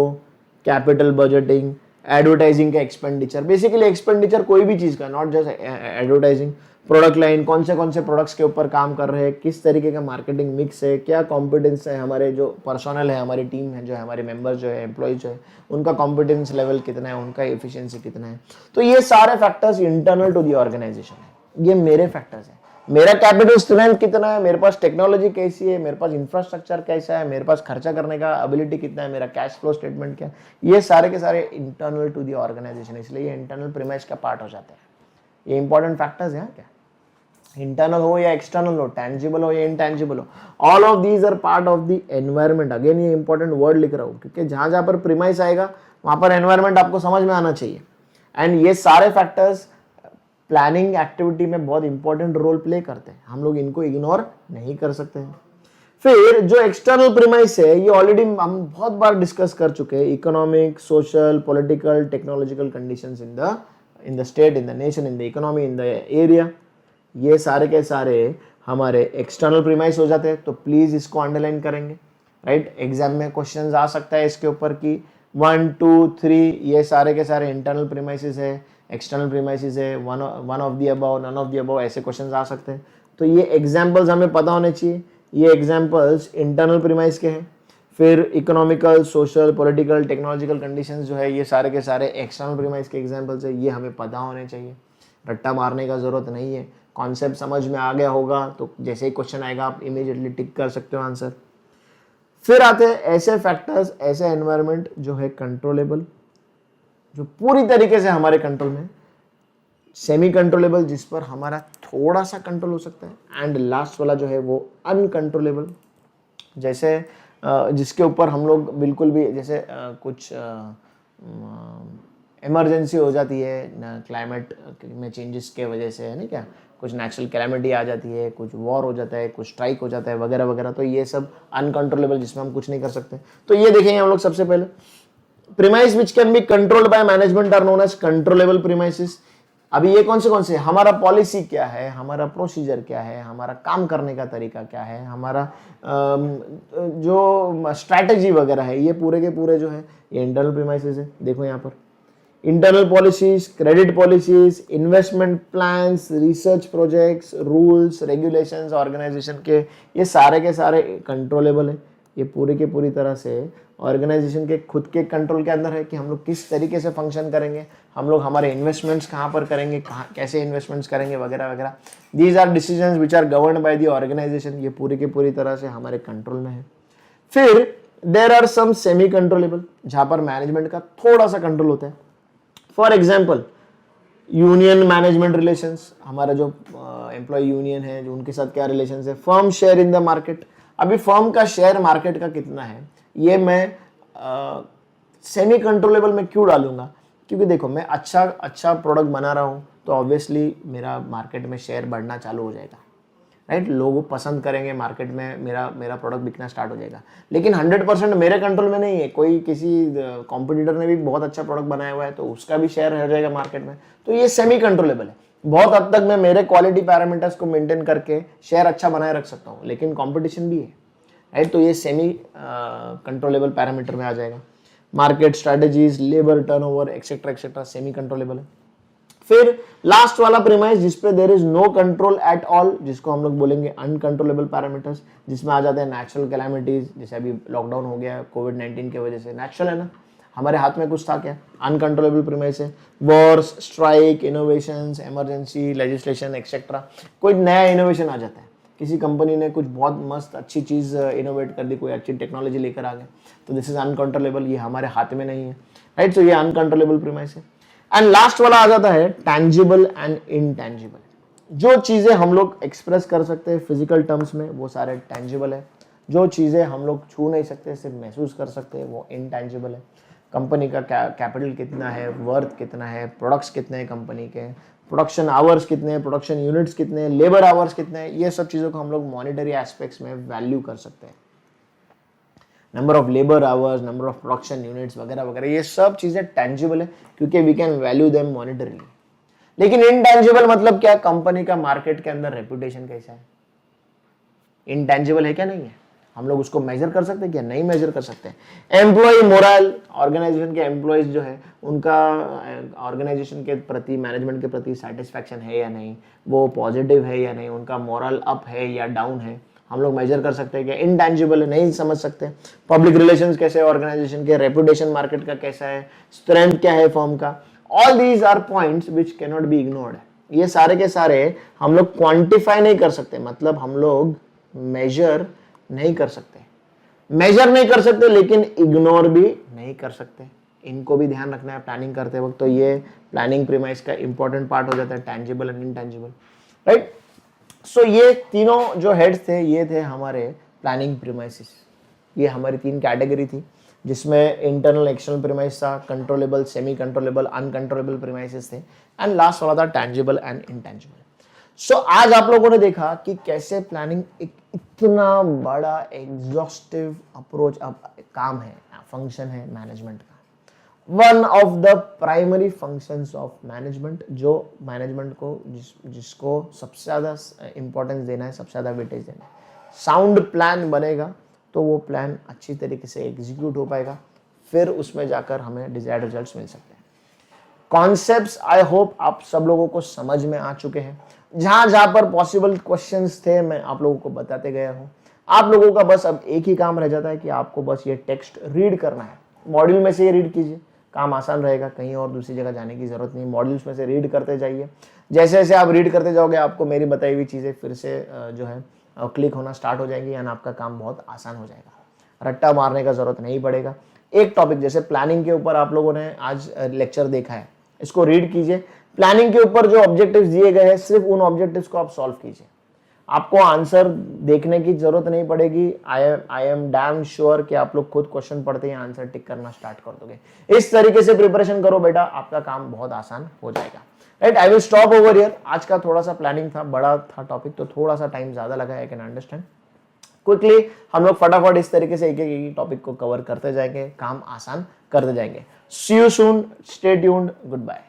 [SPEAKER 1] capital budgeting, advertising का एक्सपेंडिचर। बेसिकली एक्सपेंडिचर कोई भी चीज का, not just advertising. Product line, कौन से प्रोडक्ट्स के ऊपर काम कर रहे हैं, किस तरीके का मार्केटिंग मिक्स है, क्या कॉम्पिटेंस है, हमारे जो पर्सनल है, हमारी टीम है, जो है हमारे मेंबर्स जो है, एम्प्लॉयज जो है, उनका कॉम्पिटेंस लेवल कितना है, उनका एफिशिएंसी कितना है। तो ये सारे factors internal to the organisation है, ये मेरे फैक्टर्स है। मेरा कैपिटल स्ट्रेंथ कितना है, मेरे पास टेक्नोलॉजी कैसी है, मेरे पास इंफ्रास्ट्रक्चर कैसा है, मेरे पास खर्चा करने का एबिलिटी कितना है, मेरा कैश फ्लो स्टेटमेंट क्या है, ये सारे के सारे इंटरनल टू द ऑर्गेनाइजेशन, इसलिए ये इंटरनल प्रीमाइस का पार्ट हो जाते हैं। ये इंपॉर्टेंट फैक्टर्स हैं क्या, इंटरनल हो या एक्सटर्नल हो, टैंजिबल हो या इनटैंजिबल हो, all of these are part of the environment. Again ये इंपॉर्टेंट वर्ड लिख रहा हूं, क्योंकि जहां जहां पर प्रीमाइस आएगा वहां पर एनवायरनमेंट आपको समझ में आना चाहिए। एंड ये सारे फैक्टर्स प्लानिंग एक्टिविटी में बहुत इंपॉर्टेंट रोल प्ले करते हैं, हम लोग इनको इग्नोर नहीं कर सकते हैं। फिर जो एक्सटर्नल प्रीमाइस है, ये ऑलरेडी हम बहुत बार डिस्कस कर चुके हैं। Economic, social, political, technological conditions in the state, in the nation, in the economy, in the area, ये सारे के सारे हमारे एक्सटर्नल प्रीमाइस हो जाते हैं। तो प्लीज इसको अंडरलाइन करेंगे, राइट। एग्जाम में क्वेश्चन आ सकता है इसके ऊपर कि 1 2 3 ये सारे के सारे इंटरनल प्रीमाइसेस है, एक्सटर्नल प्रीमाइसेस है, one of the above, none of the above, ऐसे क्वेश्चन आ सकते हैं। तो ये एग्जाम्पल्स हमें पता होने चाहिए। ये एग्जाम्पल्स इंटरनल प्रीमाइस के हैं। फिर economical, social, political, technological conditions जो है, ये सारे के सारे एक्सटर्नल प्रीमाइस के एग्जाम्पल्स है, ये हमें पता होने चाहिए। रट्टा मारने का ज़रूरत नहीं है। कॉन्सेप्ट समझ में आ गया होगा तो जैसे ही क्वेश्चन आएगा आप इमीडिएटली टिक कर सकते हो आंसर। फिर आते हैं ऐसे फैक्टर्स, ऐसे एनवायरनमेंट जो है कंट्रोलेबल, जो पूरी तरीके से हमारे कंट्रोल में, सेमी कंट्रोलेबल जिस पर हमारा थोड़ा सा कंट्रोल हो सकता है, एंड लास्ट वाला जो है वो अनकंट्रोलेबल, जैसे जिसके ऊपर हम लोग बिल्कुल भी, जैसे कुछ इमरजेंसी हो जाती है क्लाइमेट में चेंजेस के वजह से, है ना, क्या कुछ नेचुरल कैलामिटी आ जाती है, कुछ वॉर हो जाता है, कुछ स्ट्राइक हो जाता है वगैरह वगैरह, तो ये सब अनकंट्रोलेबल जिसमें हम कुछ नहीं कर सकते। तो ये देखेंगे हम लोग सबसे पहले, premise which can be controlled by management are known as controllable premises. अभी ये कौन से हमारा पॉलिसी क्या है, हमारा प्रोसीजर क्या है, हमारा काम करने का तरीका क्या है, हमारा जो स्ट्रैटेजी वगैरह है, ये पूरे के पूरे जो है ये इंटरनल प्रीमाइसेस है। देखो यहाँ पर internal policies, credit policies, investment plans, research projects, rules, regulations organisation के, ये सारे के सारे कंट्रोलेबल है। ये पूरी के पूरी तरह से ऑर्गेनाइजेशन के खुद के कंट्रोल के अंदर है कि हम लोग किस तरीके से फंक्शन करेंगे, हम लोग हमारे इन्वेस्टमेंट्स कहाँ पर करेंगे, कहाँ कैसे इन्वेस्टमेंट्स करेंगे वगैरह वगैरह। These are decisions which are governed by the organisation, ये पूरी की पूरी तरह से हमारे कंट्रोल में है। फिर there are some semi controllable, जहाँ पर मैनेजमेंट का थोड़ा सा कंट्रोल होता है। For example union management relations, हमारा जो एम्प्लॉय यूनियन है जो उनके साथ क्या रिलेशन है। Firm share in the market, अभी फर्म का शेयर मार्केट का कितना है ये मैं सेमी कंट्रोलेबल में क्यों डालूंगा, क्योंकि देखो मैं अच्छा प्रोडक्ट बना रहा हूँ तो ऑब्वियसली मेरा मार्केट में शेयर बढ़ना चालू हो जाएगा, राइट, लोग पसंद करेंगे, मार्केट में मेरा प्रोडक्ट बिकना स्टार्ट हो जाएगा। लेकिन 100% मेरे कंट्रोल में नहीं है, कोई किसी कॉम्पिटिटर ने भी बहुत अच्छा प्रोडक्ट बनाया हुआ है तो उसका भी शेयर रह जाएगा मार्केट में, तो ये सेमी कंट्रोलेबल है। बहुत हद तक मैं मेरे क्वालिटी पैरामीटर्स को मेंटेन करके शेयर अच्छा बनाए रख सकता हूँ, लेकिन कॉम्पिटिशन भी है, राइट, तो ये सेमी कंट्रोलेबल पैरामीटर में आ जाएगा। Market strategies, labour turnover etcetera etcetera semi controllable है। फिर लास्ट वाला प्रीमाइस जिसपे there is no control at all, जिसको हम लोग बोलेंगे अनकंट्रोलेबल पैरामीटर्स, जिसमें आ जाते हैं नेचुरल कैलामिटीज, जैसे अभी लॉकडाउन हो गया कोविड-19 की वजह से, नेचुरल है ना, हमारे हाथ में कुछ था क्या, अनकंट्रोलेबल प्रीमाइस है। Wars, strike, innovations, emergency, legislation etcetera, कोई नया इनोवेशन आ जाता है, किसी कंपनी ने कुछ बहुत मस्त अच्छी चीज़ इनोवेट कर दी, कोई अच्छी टेक्नोलॉजी लेकर आ गए, तो दिस इज अनकंट्रोलेबल, ये हमारे हाथ में नहीं है, राइट, तो ये अनकंट्रोलेबल प्रीमाइस है। एंड लास्ट वाला आ जाता है टैंजिबल एंड इनटैंजिबल, जो चीज़ें हम लोग एक्सप्रेस कर सकते हैं फिजिकल टर्म्स में वो सारे टैंजिबल है, जो चीज़ें हम लोग छू नहीं सकते सिर्फ महसूस कर सकते हैं वो इनटैंजिबल है। कंपनी का कैपिटल कितना है, वर्थ कितना है, प्रोडक्ट्स कितने हैं कंपनी के, प्रोडक्शन आवर्स कितने हैं, प्रोडक्शन यूनिट्स कितने हैं, लेबर आवर्स कितने हैं, ये सब चीज़ों को हम लोग मॉनिटरी एस्पेक्ट्स में वैल्यू कर सकते हैं। Number of labour hours, number of production units वगैरह वगैरह, ये सब चीज़ें टैंजिबल है क्योंकि we can value them monetarily. लेकिन इनटैंजिबल मतलब क्या, कंपनी का मार्केट के अंदर रेपुटेशन कैसा है, इनटैंजिबल है क्या, नहीं है, हम लोग उसको मेजर कर सकते हैं क्या, नहीं मेजर कर सकते। एम्प्लॉय मोरल, ऑर्गेनाइजेशन के एम्प्लॉयज जो है उनका ऑर्गेनाइजेशन के प्रति, मैनेजमेंट के प्रति सेटिस्फैक्शन है या नहीं, वो पॉजिटिव है या नहीं, उनका मोरल अप है या डाउन है, हम लोग मेजर कर सकते हैं क्या, इनटैंजिबल है, नहीं समझ सकते। पब्लिक रिलेशंस कैसे है ऑर्गेनाइजेशन के, रेपुटेशन मार्केट का कैसा है, स्ट्रेंथ क्या है फर्म का, all these are points which can not be ignored. ये सारे के सारे हम लोग क्वांटिफाई नहीं कर सकते, मतलब हम लोग मेजर नहीं कर सकते, लेकिन इग्नोर भी नहीं कर सकते, इनको भी ध्यान रखना है प्लानिंग करते वक्त। तो ये प्लानिंग प्रीमाइस का इंपॉर्टेंट पार्ट हो जाता है, tangible and intangible, right. So ये तीनों जो हेड्स थे ये थे हमारे प्लानिंग प्रीमाइसेस, ये हमारी 3 कैटेगरी थी जिसमें इंटरनल एक्सटर्नल प्रीमाइस था, controllable, semi controllable, uncontrollable premises थे, एंड लास्ट वाला था टैंजिबल एंड इनटैंजिबल। सो आज आप लोगों ने देखा कि कैसे प्लानिंग एक इतना बड़ा एग्जॉस्टिव अप्रोच काम है, फंक्शन है मैनेजमेंट का, one of the primary functions of management, जो मैनेजमेंट को जिसको सबसे ज़्यादा इंपॉर्टेंस देना है, सबसे ज़्यादा वेटेज देना है। साउंड प्लान बनेगा तो वो प्लान अच्छी तरीके से एग्जीक्यूट हो पाएगा, फिर उसमें जाकर हमें डिजायर्ड रिजल्ट्स मिल सकते हैं। कॉन्सेप्ट्स आई होप आप सब लोगों को समझ में आ चुके हैं, जहां पर पॉसिबल क्वेश्चंस थे मैं आप लोगों को बताते गया हूं। आप लोगों का बस अब एक ही काम रह जाता है कि आपको बस ये टेक्स्ट रीड करना है, मॉड्यूल में से ये रीड कीजिए, काम आसान रहेगा, कहीं और दूसरी जगह जाने की जरूरत नहीं। मॉड्यूल्स में से रीड करते जाइए, जैसे जैसे आप रीड करते जाओगे आपको मेरी बताई हुई चीज़ें फिर से जो है क्लिक होना स्टार्ट हो जाएंगी, यानी आपका काम बहुत आसान हो जाएगा, रट्टा मारने का जरूरत नहीं पड़ेगा। एक टॉपिक जैसे प्लानिंग के ऊपर आप लोगों ने आज लेक्चर देखा है, इसको रीड कीजिए। प्लानिंग के ऊपर जो ऑब्जेक्टिव्स दिए गए हैं सिर्फ उन ऑब्जेक्टिव्स को आप सॉल्व कीजिए, आपको आंसर देखने की जरूरत नहीं पड़ेगी। आई एम डैम श्योर कि आप लोग खुद क्वेश्चन पढ़ते ही आंसर टिक करना स्टार्ट कर दोगे। इस तरीके से प्रिपरेशन करो बेटा, आपका काम बहुत आसान हो जाएगा। Right, I will stop over here. आज का थोड़ा सा प्लानिंग था, बड़ा था टॉपिक, तो थोड़ा सा टाइम ज्यादा लगा, आई कैन अंडरस्टैंड। क्विकली हम लोग फटाफट इस तरीके से एक एक टॉपिक को कवर करते जाएंगे, काम आसान करते जाएंगे। See you soon, stay tuned, good bye.